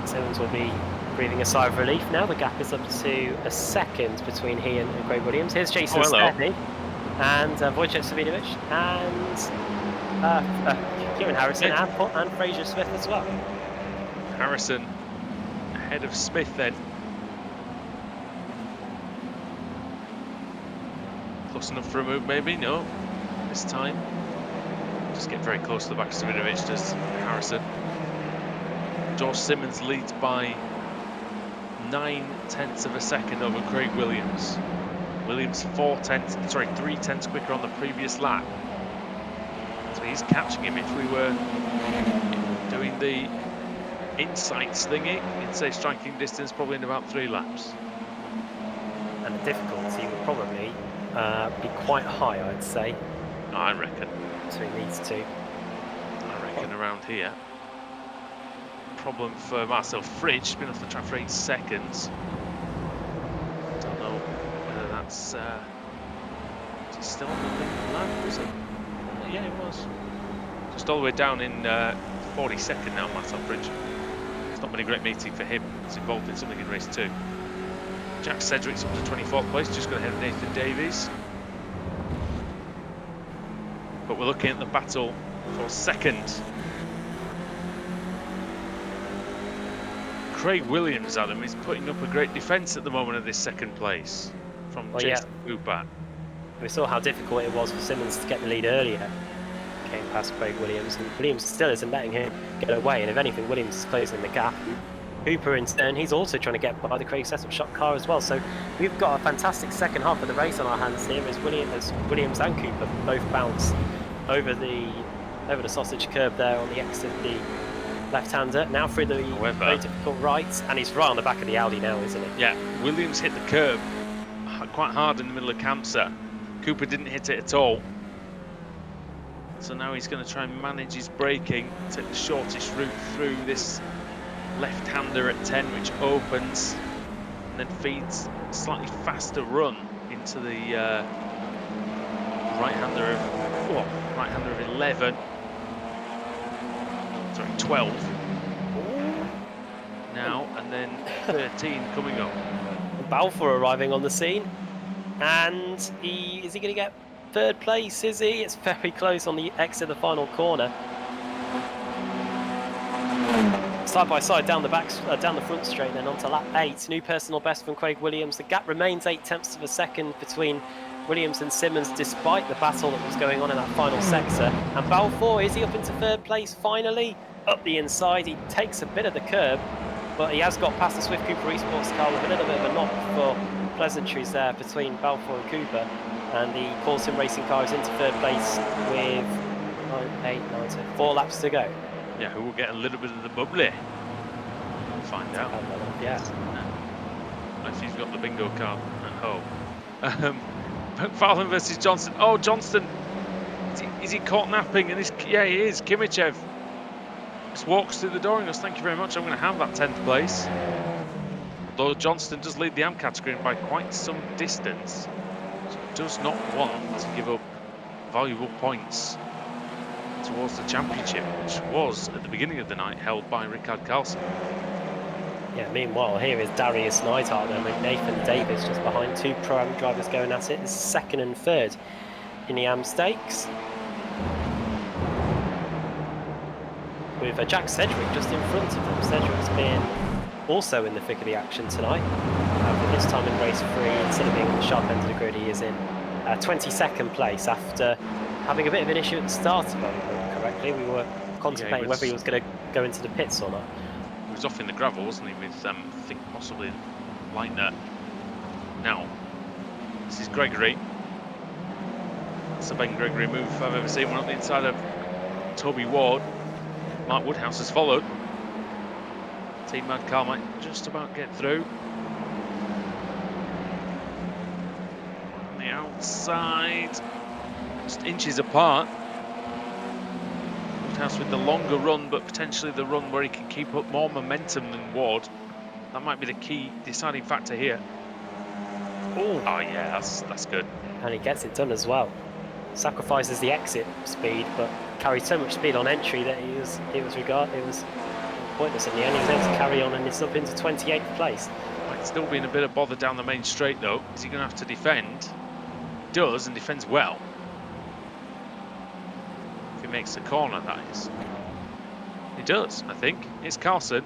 Simmons will be breathing a sigh of relief now. The gap is up to a second between he and Craig Williams. Here's Jason Stedney and Wojciech Savinovic and Kieran Harrison and Fraser Smith as well. Harrison ahead of Smith then. Close enough for a move maybe? No. This time. Just get very close to the back of Savinovic, does Harrison. George Simmons leads by 9/10 of a second over Craig Williams. Williams 3/10 quicker on the previous lap. So he's catching him if we were doing the insights thingy. He'd say striking distance probably in about 3 laps. And the difficulty would probably be quite high, I'd say. I reckon. Between these two. I reckon around here. Problem for Marcel Fridge, been off the track for 8 seconds. Don't know whether that's is he still on the lead lap, was it? Yeah, it was. Just all the way down in 42nd now, Marcel Fridge. It's not been a great meeting for him. He's involved in something in race 2. Jack Sedgwick's up to 24th place, just going ahead of Nathan Davies. But we're looking at the battle for second. Craig Williams, Adam, is putting up a great defence at the moment of this second place from Jason Cooper. We saw how difficult it was for Simmons to get the lead earlier. Came past Craig Williams, and Williams still isn't letting him get away. And if anything, Williams is closing the gap. Cooper, in turn, he's also trying to get by the Craig setup shot car as well. So we've got a fantastic second half of the race on our hands here as Williams and Cooper both bounce over the sausage curb there on the exit of the left-hander. Now through the very difficult right, and he's right on the back of the Audi now, isn't he? Yeah, Williams hit the curb quite hard in the middle of Kamsa. Cooper didn't hit it at all. So now he's going to try and manage his braking, take the shortest route through this left-hander at 10, which opens and then feeds a slightly faster run into the right-hander of 11. Sorry, 12. Now, and then 13 coming up. Balfour arriving on the scene. And is he going to get third place, is he? It's very close on the exit of the final corner. Side by side down the front straight, then onto lap 8. New personal best from Craig Williams. The gap remains 0.8 of a second between Williams and Simmons, despite the battle that was going on in that final sector. And Balfour, is he up into third place finally? Up the inside, he takes a bit of the curb, but he has got past the Swift Cooper Esports car with a little bit of a knock for pleasantries there between Balfour and Cooper. And the Paulson Racing car is into third place with 4 laps to go. Yeah, who will get a little bit of the bubbly? We'll find out. Yeah. If he's got the bingo card at home. McFarlane versus Johnston. Oh, Johnston! Is he caught napping? And yeah, he is. Kimichev just walks through the door and goes, "Thank you very much. I'm going to have that 10th place." Although Johnston does lead the AM category by quite some distance, so he does not want to give up valuable points towards the championship, which was at the beginning of the night held by Ricard Carlson. Yeah, meanwhile, here is Darius Neidhart and Nathan Davis just behind. 2 Pro-Am drivers going at it. This is 2nd and 3rd in the AM Stakes. With Jack Sedgwick just in front of them. Sedgwick's been also in the thick of the action tonight. But this time in race 3, instead of being on the sharp end of the grid, he is in 22nd place after having a bit of an issue at the start, if I remember correctly. We were contemplating whether he was going to go into the pits or not. He was off in the gravel, wasn't he, with, I think, possibly Lightner. Now, this is Gregory. It's the Ben Gregory move I've ever seen. One up the inside of Toby Ward. Mark Woodhouse has followed. Team Mad car might just about get through. On the outside, just inches apart. Woodhouse with the longer run, but potentially the run where he can keep up more momentum than Ward. That might be the key deciding factor here. Oh yeah, that's good. And he gets it done as well. Sacrifices the exit speed, but carried so much speed on entry that it was pointless in the end. He was able to carry on and it's up into 28th place. Might still be in a bit of bother down the main straight though. Is he going to have to defend? He does, and defends well. If he makes the corner, that is. He does, I think. It's Carlson.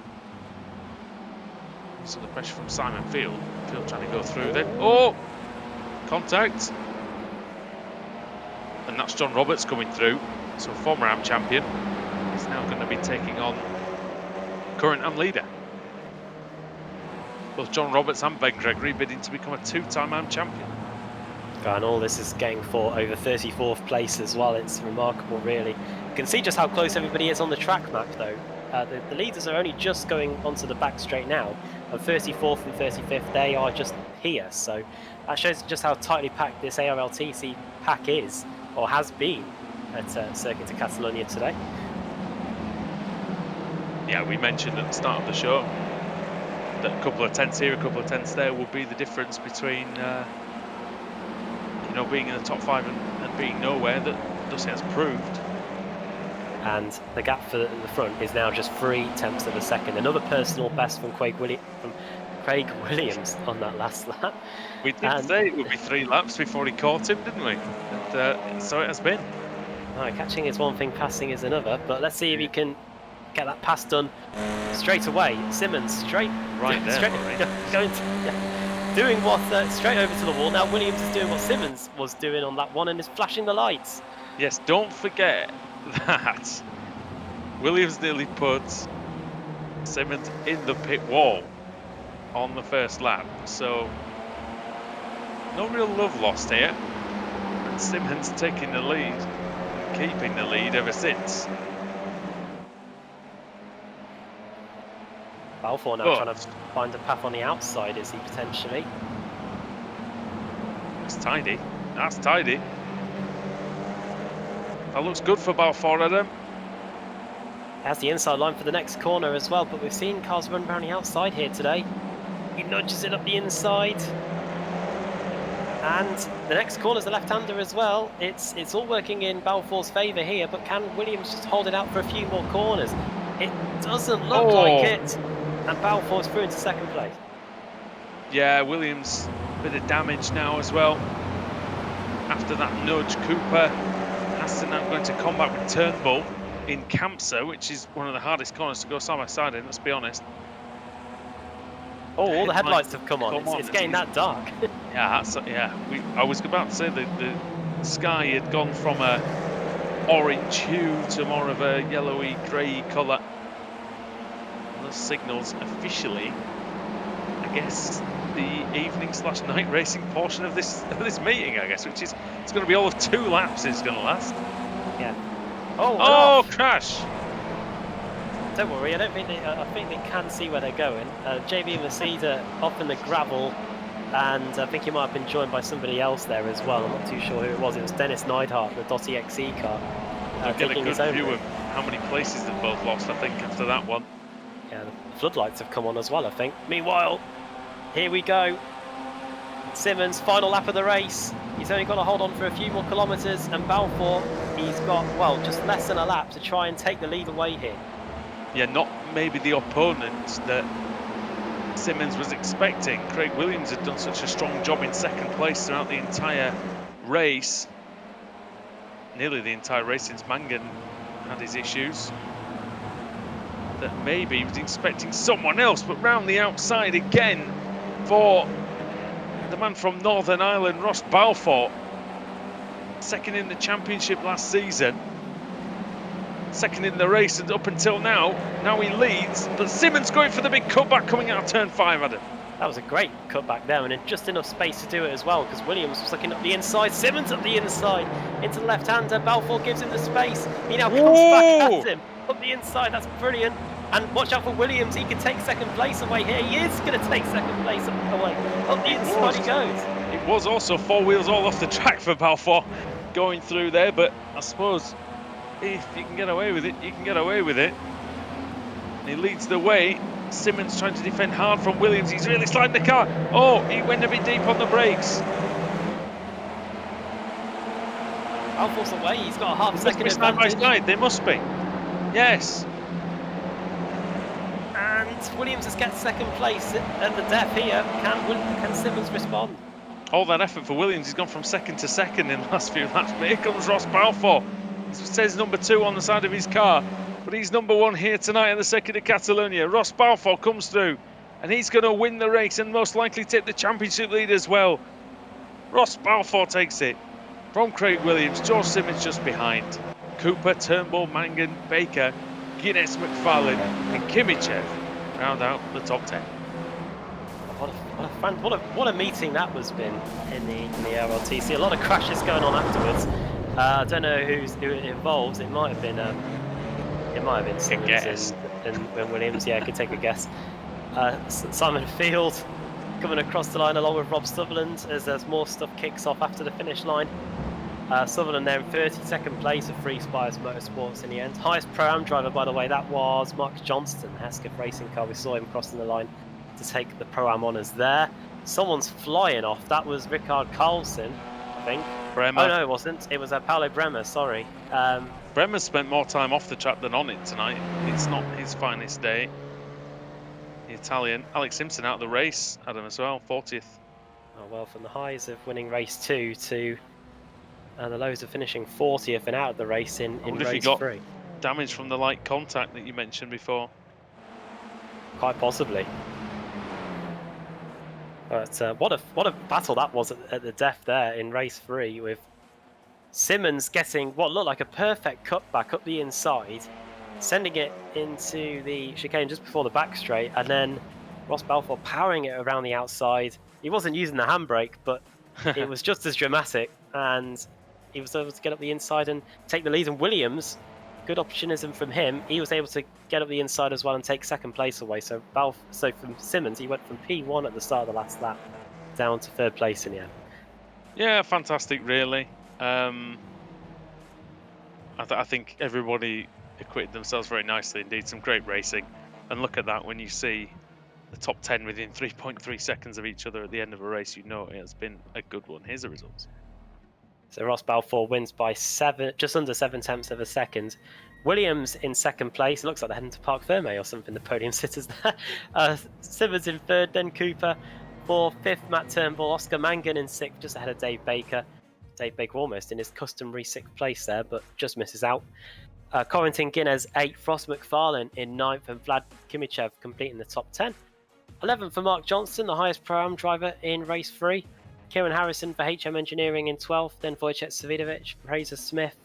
So the pressure from Simon Field. Field trying to go through then. Oh! Contact. And that's John Roberts coming through. So former AM champion is now going to be taking on current AM leader. Both John Roberts and Ben Gregory bidding to become a 2-time AM champion. And all this is going for over 34th place as well. It's remarkable, really. You can see just how close everybody is on the track map, though. The leaders are only just going onto the back straight now. And 34th and 35th, they are just here. So that shows just how tightly packed this ARLTC pack is, or has been, at Circuit de Catalunya today. Yeah, we mentioned at the start of the show that a couple of tenths here, a couple of tenths there will be the difference between you know, being in the top 5 and being nowhere. That Dusty has proved. And the gap for the front is now just 0.3 of a second. Another personal best from Craig Williams on that last lap. We did say it would be 3 laps before he caught him, didn't we? And so it has been. Right, catching is one thing, passing is another. But let's see if he can get that pass done straight away. Simmons straight right there, going to, doing what straight over to the wall. Now Williams is doing what Simmons was doing on that one and is flashing the lights. Yes, don't forget that Williams nearly put Simmons in the pit wall on the first lap, so no real love lost here. And Simmons taking the lead, keeping the lead ever since. Balfour now trying to find a path on the outside, is he potentially? That's tidy. That's tidy. That looks good for Balfour, Adam. Has the inside line for the next corner as well, but we've seen cars run around the outside here today. He nudges it up the inside. And the next corner's the left-hander as well. It's all working in Balfour's favour here, but can Williams just hold it out for a few more corners? It doesn't look like it. And Balfour's through into second place. Yeah, Williams, a bit of damage now as well. after that nudge. Cooper has to now going to combat with Turnbull in Campsa, which is one of the hardest corners to go side by side in, let's be honest. Oh, all the headlights have come on. It's getting that dark. Yeah, I was about to say that the sky had gone from a orange hue to more of a yellowy, grey colour. Those signals officially, I guess, the evening/night racing portion of this meeting, I guess, which is it's going to be all of 2 laps. It's going to last. Yeah. Oh, crash! Don't worry, I think they can see where they're going. JB and Mercedes off in the gravel, and I think he might have been joined by somebody else there as well. I'm not too sure who it was. It was Dennis Neidhart, the Dottie XE car. Get a good view of how many places they've both lost, I think, after that one. Yeah, the floodlights have come on as well, I think. Meanwhile, here we go. Simmons, final lap of the race. He's only got to hold on for a few more kilometres, and Balfour, he's got, well, just less than a lap to try and take the lead away here. Yeah, not maybe the opponent that Simmons was expecting. Craig Williams had done such a strong job in second place throughout the entire race. Nearly the entire race since Mangan had his issues. That maybe he was expecting someone else, but round the outside again for the man from Northern Ireland, Ross Balfour. Second in the championship last season. Second in the race, and up until now he leads, but Simmons going for the big cutback coming out of turn 5, Adam. That was a great cutback there, and just enough space to do it as well, because Williams was looking up the inside, Simmons up the inside, into the left-hander, Balfour gives him the space, he now comes back at him, up the inside, that's brilliant, and watch out for Williams, he can take second place away here, he is going to take second place away, up the inside he goes. It was also 4 wheels all off the track for Balfour going through there, but I suppose if you can get away with it, you can get away with it. He leads the way. Simmons trying to defend hard from Williams. He's really sliding the car. Oh, he went a bit deep on the brakes. Balfour's away. He's got a half-second advantage. Side by side. They must be. Yes. And Williams has got second place at the death here. Can Simmons respond? All that effort for Williams. He's gone from second to second in the last few laps. But here comes Ross Balfour. It says number 2 on the side of his car, but he's number 1 here tonight at the Circuit de Catalunya. Ross Balfour comes through, and he's going to win the race and most likely take the championship lead as well. Ross Balfour takes it from Craig Williams. George Simmons just behind. Cooper, Turnbull, Mangan, Baker, Guinness, McFarlane, and Kimichev round out the top 10. What a meeting that was been in the ARLTC. A lot of crashes going on afterwards. I don't know who it involves. It might have been Simmons and Williams. Yeah, I could take a guess. Simon Field coming across the line along with Rob Sutherland as more stuff kicks off after the finish line. Sutherland there in 32nd place at Free Spires Motorsports in the end. Highest Pro-Am driver, by the way, that was Mark Johnston, Hesketh racing car. We saw him crossing the line to take the Pro-Am honours there. Someone's flying off. That was Rickard Carlson, I think. Bremer. Oh no, it wasn't. It was Paolo Bremer, sorry. Bremer spent more time off the track than on it tonight. It's not his finest day. The Italian. Alex Simpson out of the race, Adam, as well, 40th. Oh, well, from the highs of winning race 2 to the lows of finishing 40th and out of the race in race 3. Damage from the light contact that you mentioned before. Quite possibly. But what a battle that was at the death there in race 3, with Simmons getting what looked like a perfect cutback up the inside, sending it into the chicane just before the back straight, and then Ross Balfour powering it around the outside. He wasn't using the handbrake, but it was just as dramatic, and he was able to get up the inside and take the lead. And Williams, good opportunism from him, he was able to get up the inside as well and take second place away. So from Simmons, he went from P1 at the start of the last lap down to 3rd place in the end. Yeah, fantastic, really. I think everybody acquitted themselves very nicely indeed. Some great racing. And look at that, when you see the top 10 within 3.3 seconds of each other at the end of a race, you know it has been a good one. Here's the results. So Ross Balfour wins by just under 7/10 of a second. Williams in 2nd place. It looks like they're heading to Parc Fermé or something, the podium sitters there. Simmons in 3rd, then Cooper. 4th, 5th, Matt Turnbull. Oscar Mangan in 6th, just ahead of Dave Baker. Dave Baker almost in his customary 6th place there, but just misses out. Corentin Guinness 8th, Ross McFarlane in 9th, and Vlad Kimichev completing the top 10. 11th for Mark Johnston, the highest Pro-Am driver in race 3. Kieran Harrison for HM Engineering in 12th, then Wojciech Savidovic, Fraser Smith,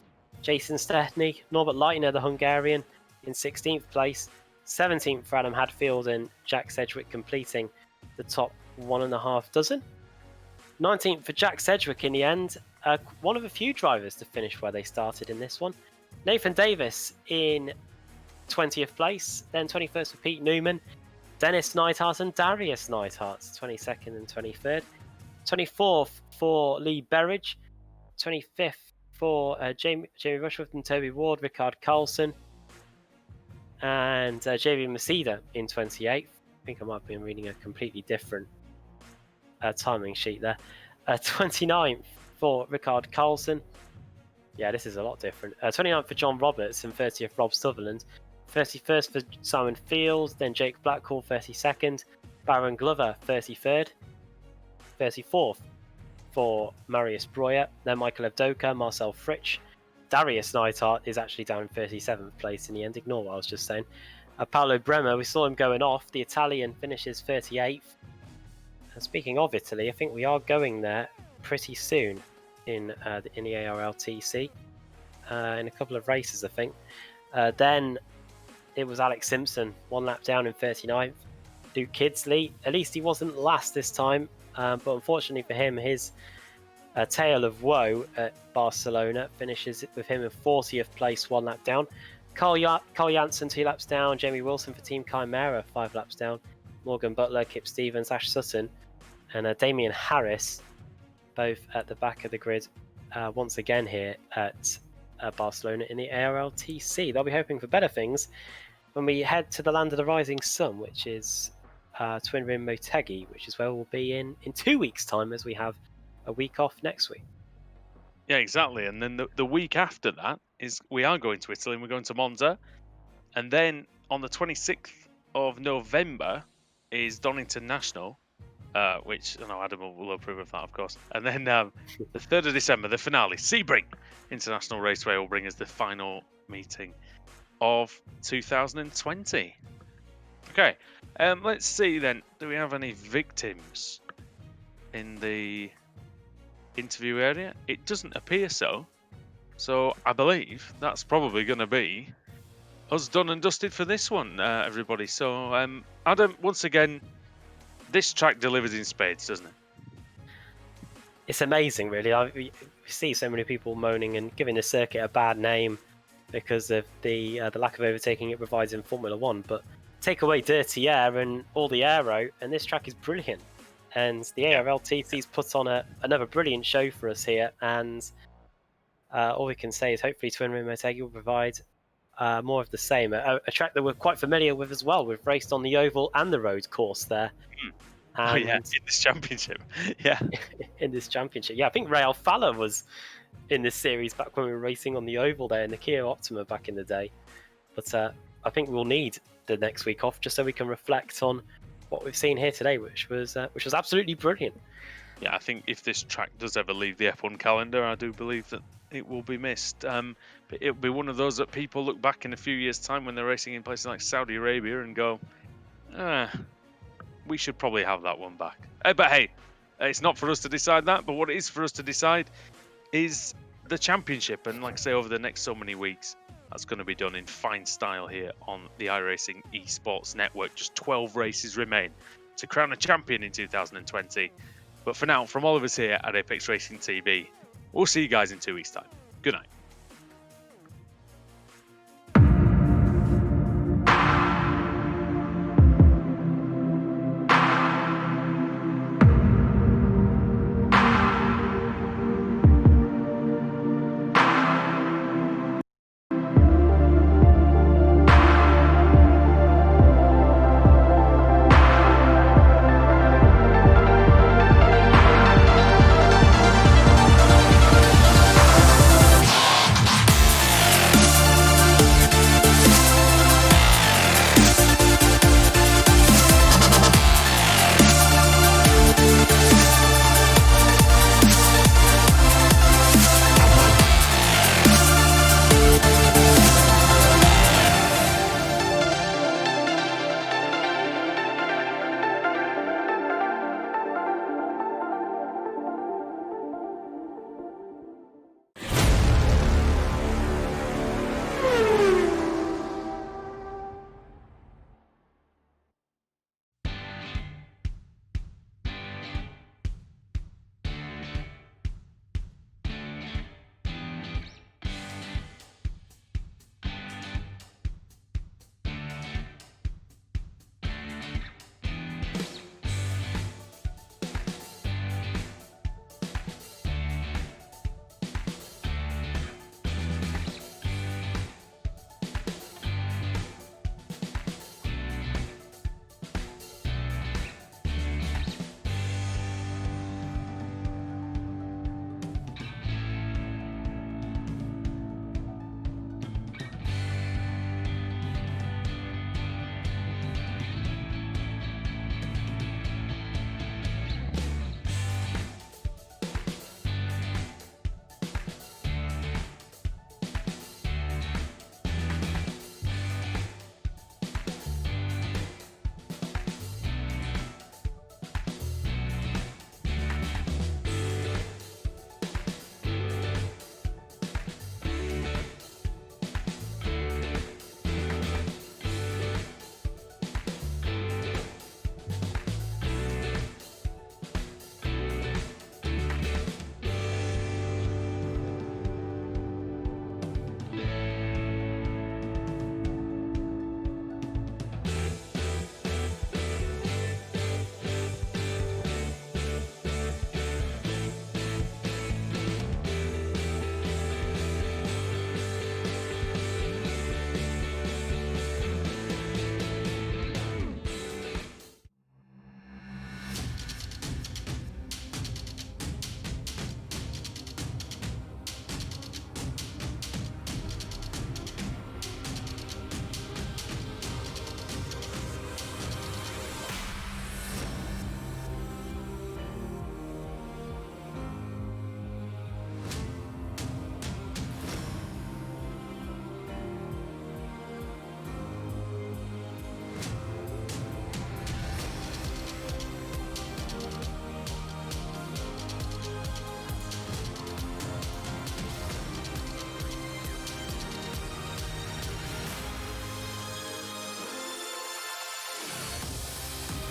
Jason Stechny, Norbert Leitner, the Hungarian, in 16th place. 17th for Adam Hadfield and Jack Sedgwick completing the top 1.5 dozen. 19th for Jack Sedgwick in the end, one of a few drivers to finish where they started in this one. Nathan Davis in 20th place, then 21st for Pete Newman, Dennis Neidhart and Darius Neidhart, 22nd and 23rd. 24th for Lee Berridge, 25th for Jamie Rushworth and Toby Ward, Rickard Carlson, and JV Masida in 28th. I think I might have been reading a completely different timing sheet there. 29th for Rickard Carlson. Yeah, this is a lot different. 29th for John Roberts and 30th Rob Sutherland. 31st for Simon Fields, then Jake Blackhall 32nd, Baron Glover 33rd. 34th for Marius Breuer, then Michael Evdoka, Marcel Fritsch. Darius Neidhart is actually down in 37th place in the end, ignore what I was just saying. Paolo Bremer, we saw him going off, the Italian finishes 38th. And speaking of Italy, I think we are going there pretty soon in the ARLTC, in a couple of races I think. Then it was Alex Simpson, 1 lap down in 39th. Luke Kidsley, at least he wasn't last this time, but unfortunately for him, his tale of woe at Barcelona finishes with him in 40th place, 1 lap down. Carl Janssen 2 laps down, Jamie Wilson for Team Chimera 5 laps down, Morgan Butler, Kip Stevens, Ash Sutton, and Damian Harris both at the back of the grid once again here at Barcelona in the ARLTC. They'll be hoping for better things when we head to the land of the rising sun, which is Twin Rim Motegi, which is where we'll be in 2 weeks' time, as we have a week off next week. Yeah, exactly. And then the week after that is we are going to Italy and we're going to Monza. And then on the 26th of November is Donington National, which I know Adam will approve of that, of course. And then the 3rd of December, the finale, Sebring International Raceway will bring us the final meeting of 2020. Okay, let's see then. Do we have any victims in the interview area? It doesn't appear so. So I believe that's probably going to be us done and dusted for this one, everybody. So Adam, once again, this track delivers in spades, doesn't it? It's amazing, really. We see so many people moaning and giving the circuit a bad name because of the lack of overtaking it provides in Formula 1. But take away dirty air and all the aero, and this track is brilliant. And the ARLTC's put on another brilliant show for us here. And all we can say is hopefully Twin Rim Motegi will provide more of the same. A track that we're quite familiar with as well. We've raced on the oval and the road course there. Oh yeah, in this championship. Yeah. In this championship. Yeah, I think Real Falla was in this series back when we were racing on the oval there in the Kia Optima back in the day. But I think we'll need the next week off just so we can reflect on what we've seen here today, which was absolutely brilliant. Yeah, I think if this track does ever leave the F1 calendar, I do believe that it will be missed. But it'll be one of those that people look back in a few years' time when they're racing in places like Saudi Arabia and go, we should probably have that one back. But hey, it's not for us to decide that. But what it is for us to decide is the championship. And like I say, over the next so many weeks, that's going to be done in fine style here on the iRacing Esports Network. Just 12 races remain to crown a champion in 2020. But for now, from all of us here at Apex Racing TV, we'll see you guys in 2 weeks' time. Good night.